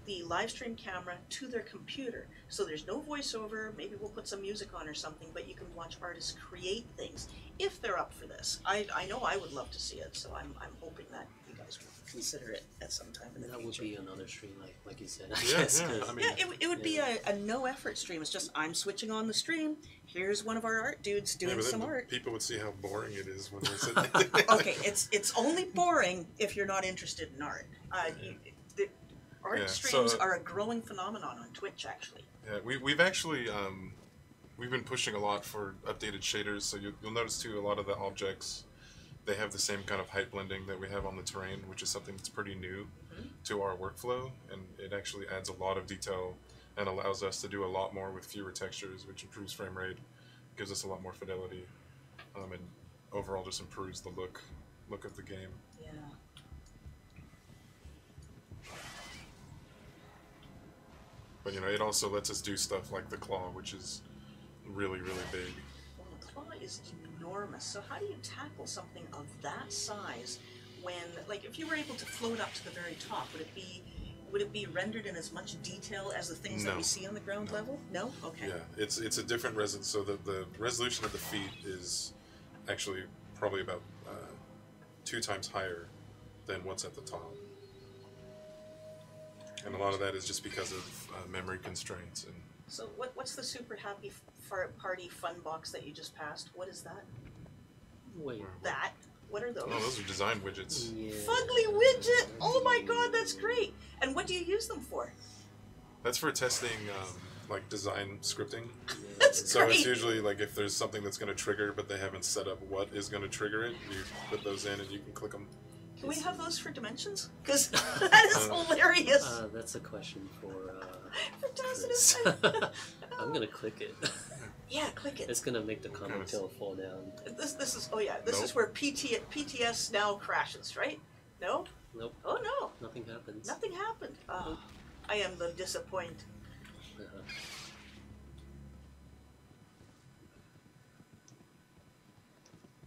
[SPEAKER 1] the live stream camera to their computer. So there's no voiceover, maybe we'll put some music on or something, but you can watch artists create things if they're up for this. I know I would love to see it, so I'm hoping that you guys will consider it at some time in the future.
[SPEAKER 2] That would be another stream, like you said. I
[SPEAKER 3] Yeah,
[SPEAKER 2] guess,
[SPEAKER 3] yeah.
[SPEAKER 2] 'cause-
[SPEAKER 3] I mean,
[SPEAKER 1] Yeah, it would be a no effort stream. It's just I'm switching on the stream. Here's one of our art dudes doing
[SPEAKER 3] but then
[SPEAKER 1] some art.
[SPEAKER 3] people would see how boring it is when we're sitting there.
[SPEAKER 1] Okay, it's only boring if you're not interested in art. The art
[SPEAKER 3] Yeah,
[SPEAKER 1] streams
[SPEAKER 3] so-
[SPEAKER 1] are a growing phenomenon on Twitch, actually.
[SPEAKER 3] Yeah, we've actually we've been pushing a lot for updated shaders. So you'll notice too, a lot of the objects, they have the same kind of height blending that we have on the terrain, which is something that's pretty new to our workflow, and it actually adds a lot of detail and allows us to do a lot more with fewer textures, which improves frame rate, gives us a lot more fidelity, and overall just improves the look of the game.
[SPEAKER 1] Yeah.
[SPEAKER 3] But it also lets us do stuff like the claw, which is really, really big.
[SPEAKER 1] Well, the claw is enormous. So how do you tackle something of that size when, like, if you were able to float up to the very top, would it be rendered in as much detail as the things that
[SPEAKER 3] No.
[SPEAKER 1] we see on the ground level? No? Okay.
[SPEAKER 3] Yeah, it's a different resolution. So the resolution of the feet is actually probably about 2 times higher than what's at the top. And a lot of that is just because of memory constraints. And
[SPEAKER 1] So what's the super happy party fun box that you just passed? What is that?
[SPEAKER 2] Wait.
[SPEAKER 1] That? What are those?
[SPEAKER 3] oh, those are design widgets.
[SPEAKER 2] Yeah.
[SPEAKER 1] Fugly widget! Oh my god, that's great! And what do you use them for?
[SPEAKER 3] That's for testing like design scripting.
[SPEAKER 1] That's
[SPEAKER 3] So
[SPEAKER 1] great!
[SPEAKER 3] it's usually like if there's something that's going to trigger, but they haven't set up what is going to trigger it, you put those in and you can click them.
[SPEAKER 1] Can we have those for Dimensions? Because that is hilarious!
[SPEAKER 2] That's a question for
[SPEAKER 1] For
[SPEAKER 2] Chris.
[SPEAKER 1] Chris.
[SPEAKER 2] I'm gonna click it.
[SPEAKER 1] Yeah, click it.
[SPEAKER 2] It's gonna make the comic tail fall down.
[SPEAKER 1] This is, oh yeah, this
[SPEAKER 3] Nope.
[SPEAKER 1] is where PTS now crashes, right? No?
[SPEAKER 2] Nope,
[SPEAKER 1] Oh no,
[SPEAKER 2] nothing happens.
[SPEAKER 1] nothing happened. Oh, I am the disappoint.
[SPEAKER 2] Uh-huh.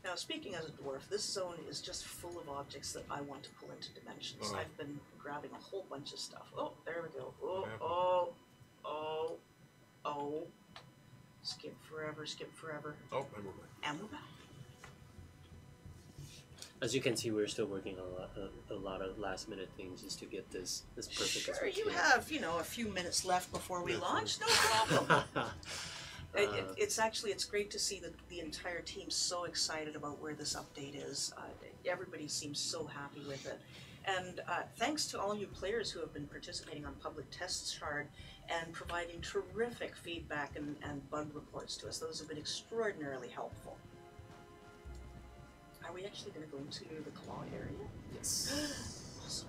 [SPEAKER 1] Now, speaking as a dwarf, this zone is just full of objects that I want to pull into Dimensions.
[SPEAKER 3] Oh.
[SPEAKER 1] I've been grabbing a whole bunch of stuff. Oh, there we go. Oh,
[SPEAKER 3] What happened?
[SPEAKER 1] oh, oh, oh. Skip forever, skip forever.
[SPEAKER 3] Oh, and we're back.
[SPEAKER 1] And we're back.
[SPEAKER 2] As you can see, we're still working on a lot of last minute things just to get this perfect as
[SPEAKER 1] Sure,
[SPEAKER 2] we
[SPEAKER 1] you
[SPEAKER 2] can.
[SPEAKER 1] have, a few minutes left before we
[SPEAKER 3] Yeah,
[SPEAKER 1] launch. No problem.
[SPEAKER 2] Uh,
[SPEAKER 1] It's great to see the entire team so excited about where this update is. Everybody seems so happy with it. And thanks to all you players who have been participating on public tests shard and providing terrific feedback and bug reports to us. Those have been extraordinarily helpful. Are we actually going to go into the claw area?
[SPEAKER 2] Yes.
[SPEAKER 1] Awesome.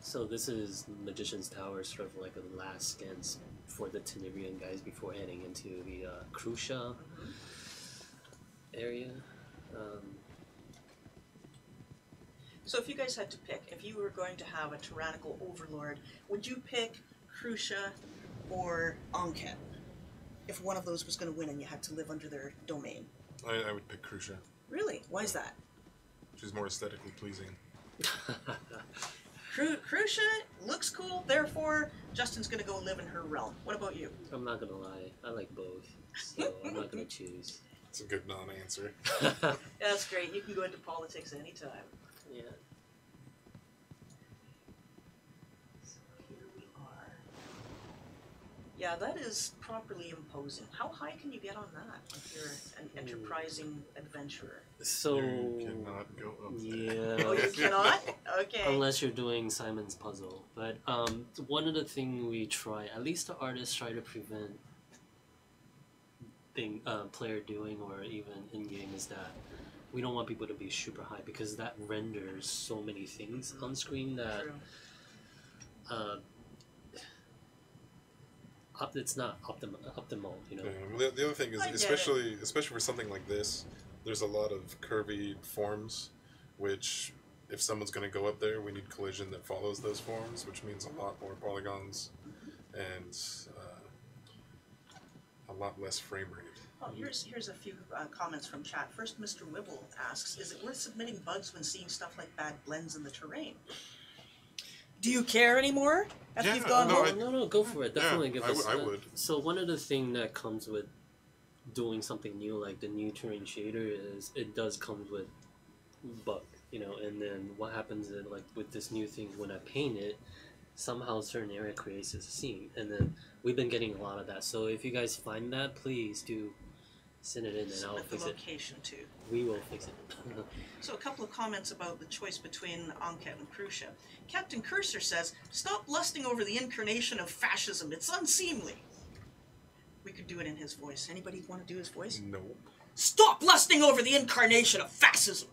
[SPEAKER 2] So this is Magician's Tower, sort of like a last scans for the Tenerian guys before heading into the Crucia area.
[SPEAKER 1] So if you guys had to pick, if you were going to have a tyrannical overlord, would you pick Crucia or Anket? If one of those was going to win and you had to live under their domain.
[SPEAKER 3] I would pick Crucia.
[SPEAKER 1] Really? Why is that?
[SPEAKER 3] She's more aesthetically pleasing.
[SPEAKER 1] Crucia looks cool, therefore Justin's going to go live in her realm. What about you?
[SPEAKER 2] I'm not gonna lie, I like both, so I'm not gonna choose.
[SPEAKER 3] It's a good non-answer.
[SPEAKER 1] That's great. You can go into politics anytime.
[SPEAKER 2] Yeah.
[SPEAKER 1] Yeah, that is properly imposing. How high can you get on that if you're an enterprising adventurer?
[SPEAKER 2] So
[SPEAKER 3] You cannot go up there.
[SPEAKER 2] yeah.
[SPEAKER 1] Oh, you cannot? Okay.
[SPEAKER 2] Unless you're doing Simon's puzzle. But one of the things we try, at least the artists try to prevent player doing or even in game, is that we don't want people to be super high because that renders so many things on screen that it's not optimal, you know.
[SPEAKER 3] Yeah, the other thing is, especially for something like this, there's a lot of curvy forms, which if someone's going to go up there, we need collision that follows those forms, which means a lot more polygons and a lot less frame rate.
[SPEAKER 1] Well, here's a few comments from chat. First, Mr. Wibble asks, is it worth submitting bugs when seeing stuff like bad blends in the terrain? Do you care anymore? After you've gone home?
[SPEAKER 2] No, go for it. Definitely give us
[SPEAKER 3] I would.
[SPEAKER 2] So one of the things that comes with doing something new, like the new terrain shader, is it does come with bug, you know, and then what happens is, like with this new thing, when I paint it, somehow a certain area creates a scene, and then we've been getting a lot of that. So if you guys find that, please do send it in and I'll fix it.
[SPEAKER 1] Location too.
[SPEAKER 2] We will fix it.
[SPEAKER 1] So a couple of comments about the choice between Anket and Krusha. Captain Cursor says, stop lusting over the incarnation of fascism. It's unseemly. We could do it in his voice. Anybody want to do his voice?
[SPEAKER 3] No.
[SPEAKER 1] Stop lusting over the incarnation of fascism.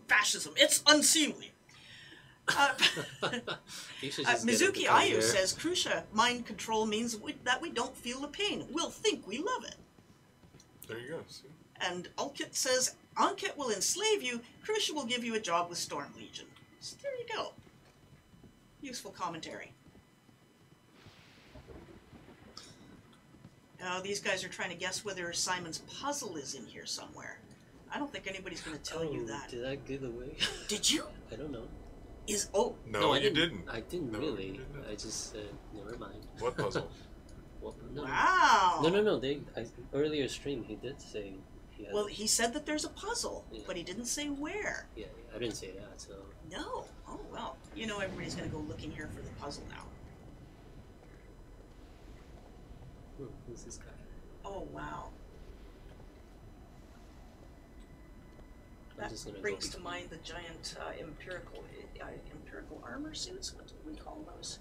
[SPEAKER 1] It's unseemly. Mizuki Ayu says, Krusha, mind control means that we don't feel the pain. We'll think we love it.
[SPEAKER 3] There you go. See?
[SPEAKER 1] And Alkit says, Anket will enslave you, Krusha will give you a job with Storm Legion. So there you go. Useful commentary. Now, these guys are trying to guess whether Simon's puzzle is in here somewhere. I don't think anybody's going to tell you that.
[SPEAKER 2] Did I give away?
[SPEAKER 1] Did you?
[SPEAKER 2] I don't know.
[SPEAKER 3] No, you didn't.
[SPEAKER 2] I didn't
[SPEAKER 3] No,
[SPEAKER 2] really.
[SPEAKER 3] you didn't.
[SPEAKER 2] I just said, never mind.
[SPEAKER 3] What puzzle?
[SPEAKER 1] Wow.
[SPEAKER 2] No. Earlier stream, he did say he had.
[SPEAKER 1] Well, he said that there's a puzzle, but he didn't say where.
[SPEAKER 2] Yeah, I didn't say that, so.
[SPEAKER 1] No. Oh, well. You know everybody's going to go looking here for the puzzle now.
[SPEAKER 2] Who's this guy?
[SPEAKER 1] Oh, wow. That brings to mind the giant empirical armor suits. What do we call those?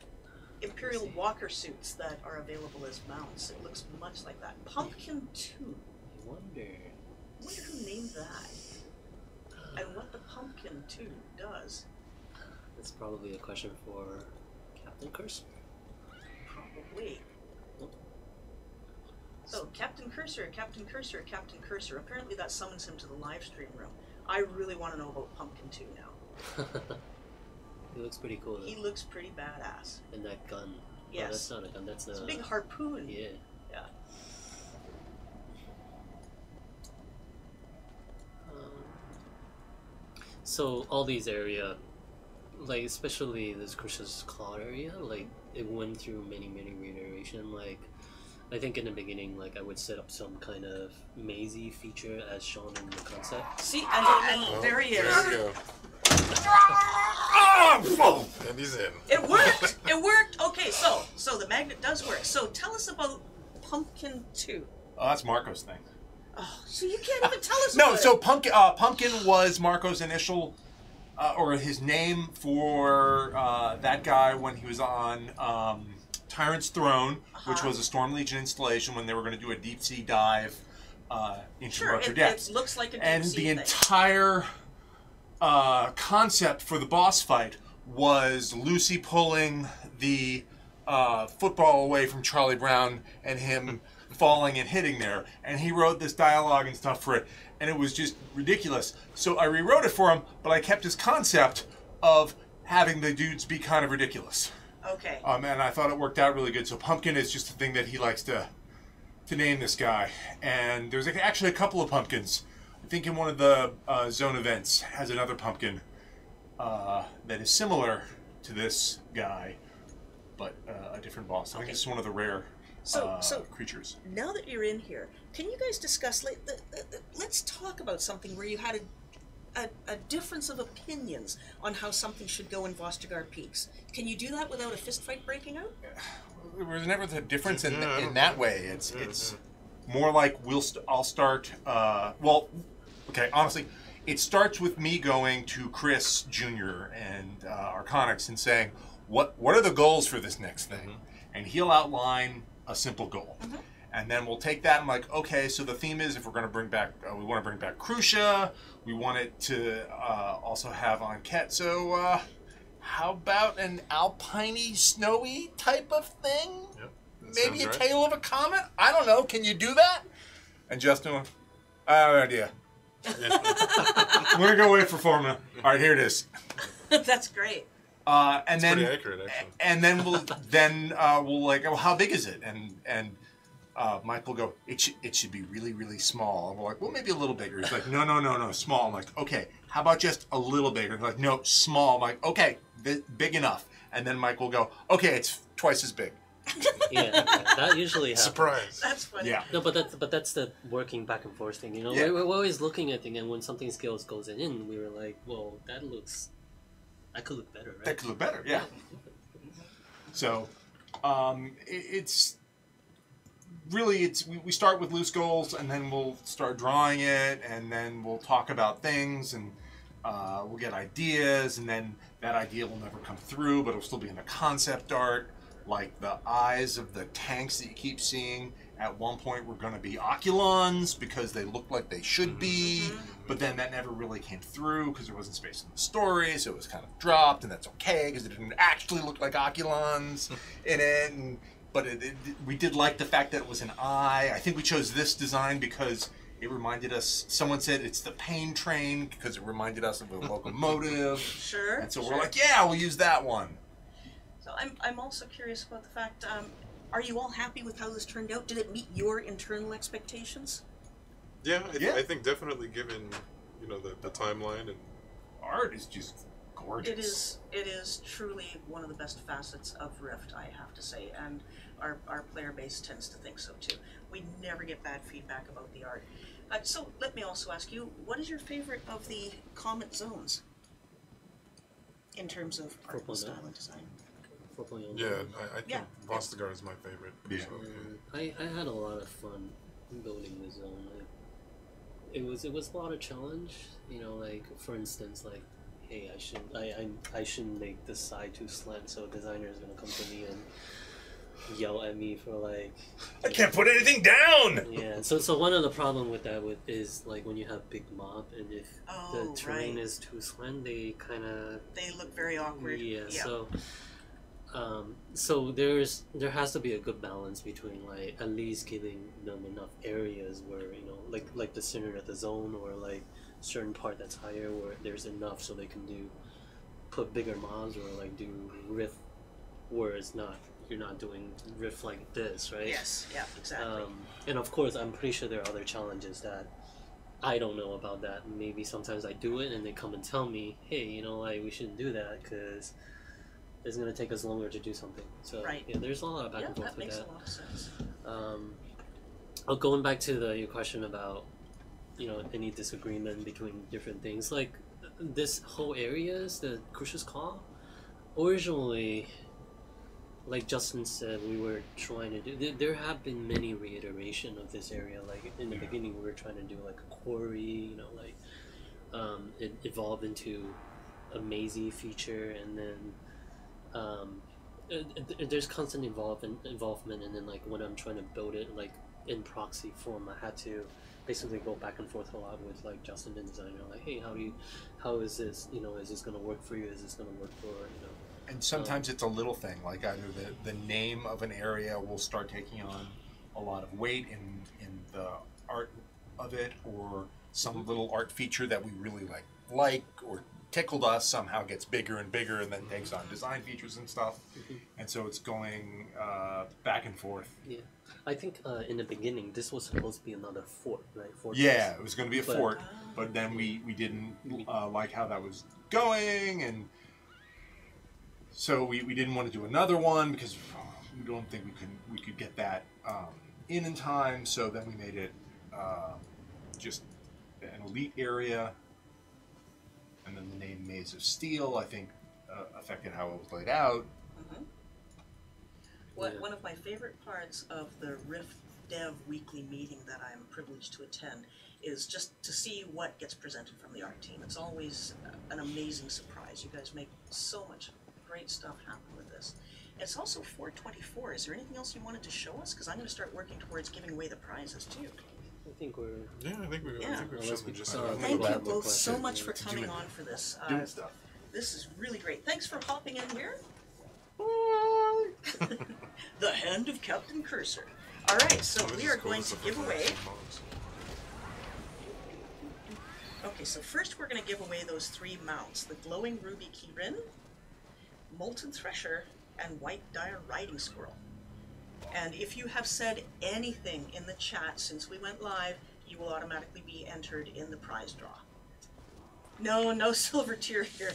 [SPEAKER 1] Imperial walker suits that are available as mounts. It looks much like that. Pumpkin 2.
[SPEAKER 2] I wonder
[SPEAKER 1] who named that. And what the Pumpkin 2 does.
[SPEAKER 2] That's probably a question for Captain Cursor.
[SPEAKER 1] Probably. So, Captain Cursor. Apparently that summons him to the live stream room. I really want to know about Pumpkin 2 now.
[SPEAKER 2] He looks pretty cool, though.
[SPEAKER 1] He looks pretty badass.
[SPEAKER 2] And that gun.
[SPEAKER 1] Yes.
[SPEAKER 2] Oh, that's not a gun, that's
[SPEAKER 1] a big harpoon.
[SPEAKER 2] Yeah.
[SPEAKER 1] Yeah.
[SPEAKER 2] So, all these area, like, especially this Krishna's Claw area, like, it went through many reiteration. Like, I think in the beginning, like, I would set up some kind of mazy feature as shown in the concept.
[SPEAKER 1] See, and there he is.
[SPEAKER 3] There you go. And he's in.
[SPEAKER 1] It worked! It worked! Okay, so the magnet does work. So tell us about Pumpkin 2.
[SPEAKER 4] Oh, that's Marco's thing.
[SPEAKER 1] Oh, so you can't even tell us
[SPEAKER 4] No,
[SPEAKER 1] about
[SPEAKER 4] so
[SPEAKER 1] it.
[SPEAKER 4] Pumpkin was Marco's initial, or his name for that guy when he was on Tyrant's Throne, which was a Storm Legion installation when they were going to do a deep sea dive into Roger Depths.
[SPEAKER 1] It looks like a deep
[SPEAKER 4] and
[SPEAKER 1] sea
[SPEAKER 4] the
[SPEAKER 1] thing.
[SPEAKER 4] entire concept for the boss fight was Lucy pulling the football away from Charlie Brown and him falling and hitting there. And he wrote this dialogue and stuff for it, and it was just ridiculous. So I rewrote it for him, but I kept his concept of having the dudes be kind of ridiculous.
[SPEAKER 1] Okay.
[SPEAKER 4] And I thought it worked out really good. So Pumpkin is just a thing that he likes to name this guy. And there's actually a couple of pumpkins. I think in one of the zone events has another pumpkin that is similar to this guy, but a different boss. I think it's one of the rare creatures.
[SPEAKER 1] Now that you're in here, can you guys discuss? Let's talk about something where you had a difference of opinions on how something should go in Vostigar Peaks. Can you do that without a fist fight breaking out?
[SPEAKER 4] was never the difference in that way. It's more like I'll start. Well, okay. Honestly, it starts with me going to Chris Jr. and Arconics and saying, "What are the goals for this next thing?" And he'll outline a simple goal. And then we'll take that and like, okay, so the theme is if we're going to bring back, we want to bring back Crucia. We want it to also have Enquete. So how about an alpine-y, snowy type of thing?
[SPEAKER 3] Yep,
[SPEAKER 4] Maybe a
[SPEAKER 3] right.
[SPEAKER 4] tail of a comet? I don't know. Can you do that? And Justin went, I have an idea. I'm going to go wait for formula. All right, here it is.
[SPEAKER 1] That's great.
[SPEAKER 4] And then,
[SPEAKER 3] pretty accurate, actually.
[SPEAKER 4] And then we'll like, well, how big is it? And Mike will go, it should be really, really small. And we're like, well, maybe a little bigger. He's like, no, small. I'm like, okay, how about just a little bigger? He's like, no, small. I'm like, okay, big enough. And then Mike will go, okay, it's twice as big.
[SPEAKER 2] Yeah, that usually happens.
[SPEAKER 3] Surprise.
[SPEAKER 1] That's funny.
[SPEAKER 4] Yeah.
[SPEAKER 2] No, but that's the working back and forth thing. You know,
[SPEAKER 4] Yeah.
[SPEAKER 2] we're always looking at things, and when something scales goes in, we were like, well, that could look better, right?
[SPEAKER 4] That could look better, yeah. So, it's really, we start with loose goals, and then we'll start drawing it, and then we'll talk about things, and we'll get ideas, and then that idea will never come through, but it'll still be in the concept art, like the eyes of the tanks that you keep seeing. At one point were going to be Oculons because they look like they should be, but then that never really came through because there wasn't space in the story, so it was kind of dropped, and that's okay because it didn't actually look like Oculons in it. But we did like the fact that it was an eye. I think we chose this design because it reminded us, someone said it's the pain train because it reminded us of a locomotive.
[SPEAKER 1] Sure.
[SPEAKER 4] And so we're like, yeah, we'll use that one.
[SPEAKER 1] So I'm also curious about the fact, are you all happy with how this turned out? Did it meet your internal expectations?
[SPEAKER 3] Yeah, I think definitely given, the timeline and
[SPEAKER 4] Art is just gorgeous.
[SPEAKER 1] It is truly one of the best facets of Rift, I have to say, and our player base tends to think so too. We never get bad feedback about the art. So let me also ask you, what is your favorite of the Comet zones in terms of art and style and design?
[SPEAKER 2] 4.0.
[SPEAKER 3] yeah, I think
[SPEAKER 1] Yeah.
[SPEAKER 3] Vostigar is my favorite.
[SPEAKER 4] Yeah.
[SPEAKER 3] So,
[SPEAKER 2] I had a lot of fun building the zone. Like, it was a lot of challenge. Like for instance, like, hey, I shouldn't make this side too slant, so a designer is gonna come to me and yell at me for like,
[SPEAKER 4] I can't put anything down.
[SPEAKER 2] yeah. So one of the problem with that is like when you have big mob and if the
[SPEAKER 1] Oh,
[SPEAKER 2] terrain
[SPEAKER 1] right.
[SPEAKER 2] is too slant, they kind of
[SPEAKER 1] They look very awkward.
[SPEAKER 2] yeah. So there has to be a good balance between like at least giving them enough areas where like the center of the zone or like certain part that's higher where there's enough so they can put bigger mobs or like do rift where it's not you're not doing rift like this, right?
[SPEAKER 1] Yes, yeah, exactly.
[SPEAKER 2] And of course I'm pretty sure there are other challenges that I don't know about that. Maybe sometimes I do it and they come and tell me, hey, like we shouldn't do that because it's going to take us longer to do something. So
[SPEAKER 1] Right.
[SPEAKER 2] yeah, there's a lot of back and forth
[SPEAKER 1] that
[SPEAKER 2] with
[SPEAKER 1] makes
[SPEAKER 2] that.
[SPEAKER 1] a lot of sense.
[SPEAKER 2] Going back to your question about any disagreement between different things, like this whole area is the Crucius Call. Originally, like Justin said, we were trying to do. There have been many reiteration of this area. Like in the beginning, we were trying to do like a quarry. It evolved into a mazy feature, and then there's constant involvement, and then like when I'm trying to build it like in proxy form, I had to basically go back and forth a lot with like Justin, the designer, like, hey, how is this, is this gonna work for you? Is this gonna work for
[SPEAKER 4] And sometimes it's a little thing, like either the name of an area will start taking on a lot of weight in the art of it, or some little art feature that we really like or tickled us somehow gets bigger and bigger and then takes on design features and stuff. And so it's going back and forth.
[SPEAKER 2] Yeah, I think in the beginning this was supposed to be another fort, right? Fortress.
[SPEAKER 4] Yeah, it was going to be a
[SPEAKER 2] But-
[SPEAKER 4] fort, but then we didn't like how that was going, and so we didn't want to do another one because we don't think we could get that in time. So then we made it just an elite area, and then the name Maze of Steel I think affected how it was laid out.
[SPEAKER 1] One of my favorite parts of the Rift Dev weekly meeting that I'm privileged to attend is just to see what gets presented from the art team. It's always an amazing surprise. You guys make so much great stuff happen with this. It's also 4:24. Is there anything else you wanted to show us? Because I'm going to start working towards giving away the prizes too.
[SPEAKER 2] I think we're...
[SPEAKER 3] Yeah, I think we've shown the gist.
[SPEAKER 1] Thank you both so much for coming on for this.
[SPEAKER 4] Doing stuff.
[SPEAKER 1] This is really great. Thanks for hopping in here. The hand of Captain Cursor. All right, so we are going to give away... Okay, so first we're going to give away those 3 mounts. The glowing ruby keyrin, molten thresher, and white dire riding squirrel. And if you have said anything in the chat since we went live, you will automatically be entered in the prize draw. No silver tier here.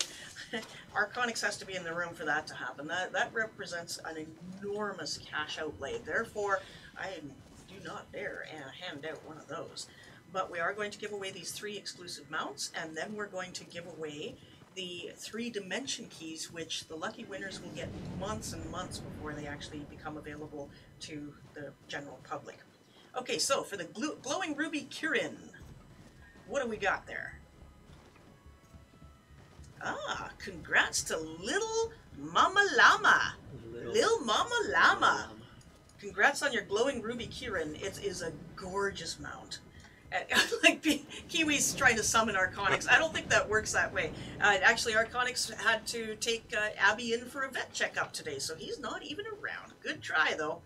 [SPEAKER 1] Arconyx has to be in the room for that to happen. That represents an enormous cash outlay. Therefore, I do not dare hand out one of those. But we are going to give away these 3 exclusive mounts, and then we're going to give away the 3 dimension keys, which the lucky winners will get months and months before they actually become available to the general public. Okay, so for the glowing ruby keyrin, what do we got there? Ah, congrats to Little Mama Llama. Lil Mama Llama. Congrats on your glowing ruby keyrin. It is a gorgeous mount. Like Kiwi's trying to summon Arconyx. I don't think that works that way. Actually, Arconyx had to take Abby in for a vet checkup today, so he's not even around. Good try, though.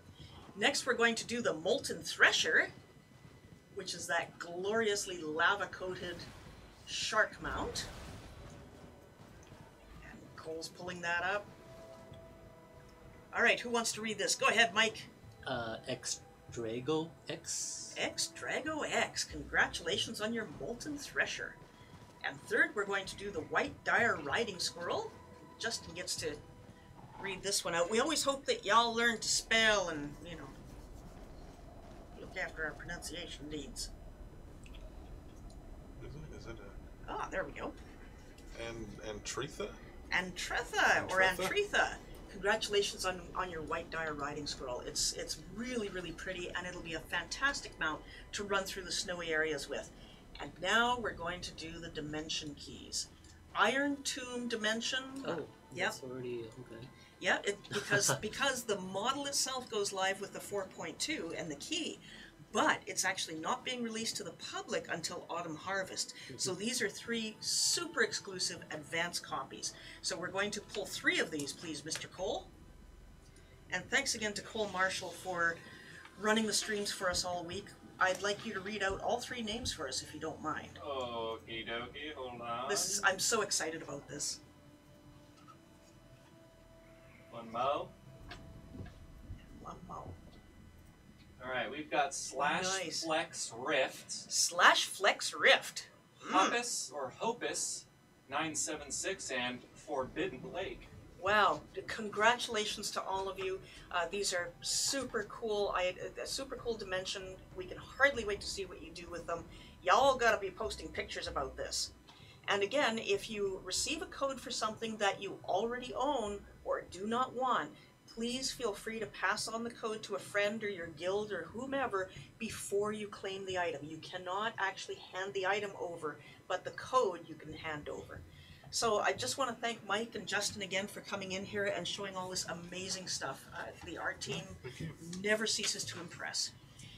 [SPEAKER 1] Next, we're going to do the Molten Thresher, which is that gloriously lava-coated shark mount. And Cole's pulling that up. All right, who wants to read this? Go ahead, Mike.
[SPEAKER 2] X-Drago X.
[SPEAKER 1] X-Drago X, congratulations on your Molten Thresher. And third, we're going to do the White Dire Riding Squirrel. Justin gets to read this one out. We always hope that y'all learn to spell and, you know, look after our pronunciation needs.
[SPEAKER 3] Is it a...
[SPEAKER 1] Ah, there we go.
[SPEAKER 3] Antretha?
[SPEAKER 1] Antretha, or Antretha. Congratulations on your White Dire Riding Squirrel. It's really, really pretty, and it'll be a fantastic mount to run through the snowy areas with. And now we're going to do the dimension keys. Iron Tomb Dimension.
[SPEAKER 2] Oh,
[SPEAKER 1] yep.
[SPEAKER 2] That's already okay.
[SPEAKER 1] Yeah, because the model itself goes live with the 4.2 and the key, but it's actually not being released to the public until Autumn Harvest. So these are 3 super exclusive advanced copies. So we're going to pull 3 of these, please, Mr. Cole. And thanks again to Cole Marshall for running the streams for us all week. I'd like you to read out all 3 names for us, if you don't mind.
[SPEAKER 5] Okie dokie, hold on.
[SPEAKER 1] I'm so excited about this.
[SPEAKER 5] One mo.
[SPEAKER 1] One mo.
[SPEAKER 5] Alright, we've got
[SPEAKER 1] Nice.
[SPEAKER 5] Flex Rift,
[SPEAKER 1] /Flex Rift.
[SPEAKER 5] Hopus or Hopus 976, and Forbidden Lake.
[SPEAKER 1] Wow, congratulations to all of you. These are super cool. A super cool dimension. We can hardly wait to see what you do with them. Y'all gotta be posting pictures about this. And again, if you receive a code for something that you already own or do not want, please feel free to pass on the code to a friend or your guild or whomever before you claim the item. You cannot actually hand the item over, but the code you can hand over. So I just want to thank Mike and Justin again for coming in here and showing all this amazing stuff. The art team never ceases to impress.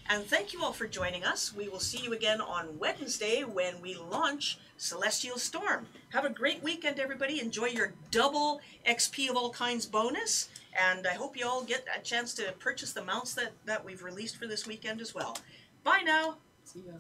[SPEAKER 1] And thank you all for joining us. We will see you again on Wednesday when we launch Celestial Storm. Have a great weekend, everybody. Enjoy your double XP of all kinds bonus. And I hope you all get a chance to purchase the mounts that we've released for this weekend as well. Bye now.
[SPEAKER 2] See ya.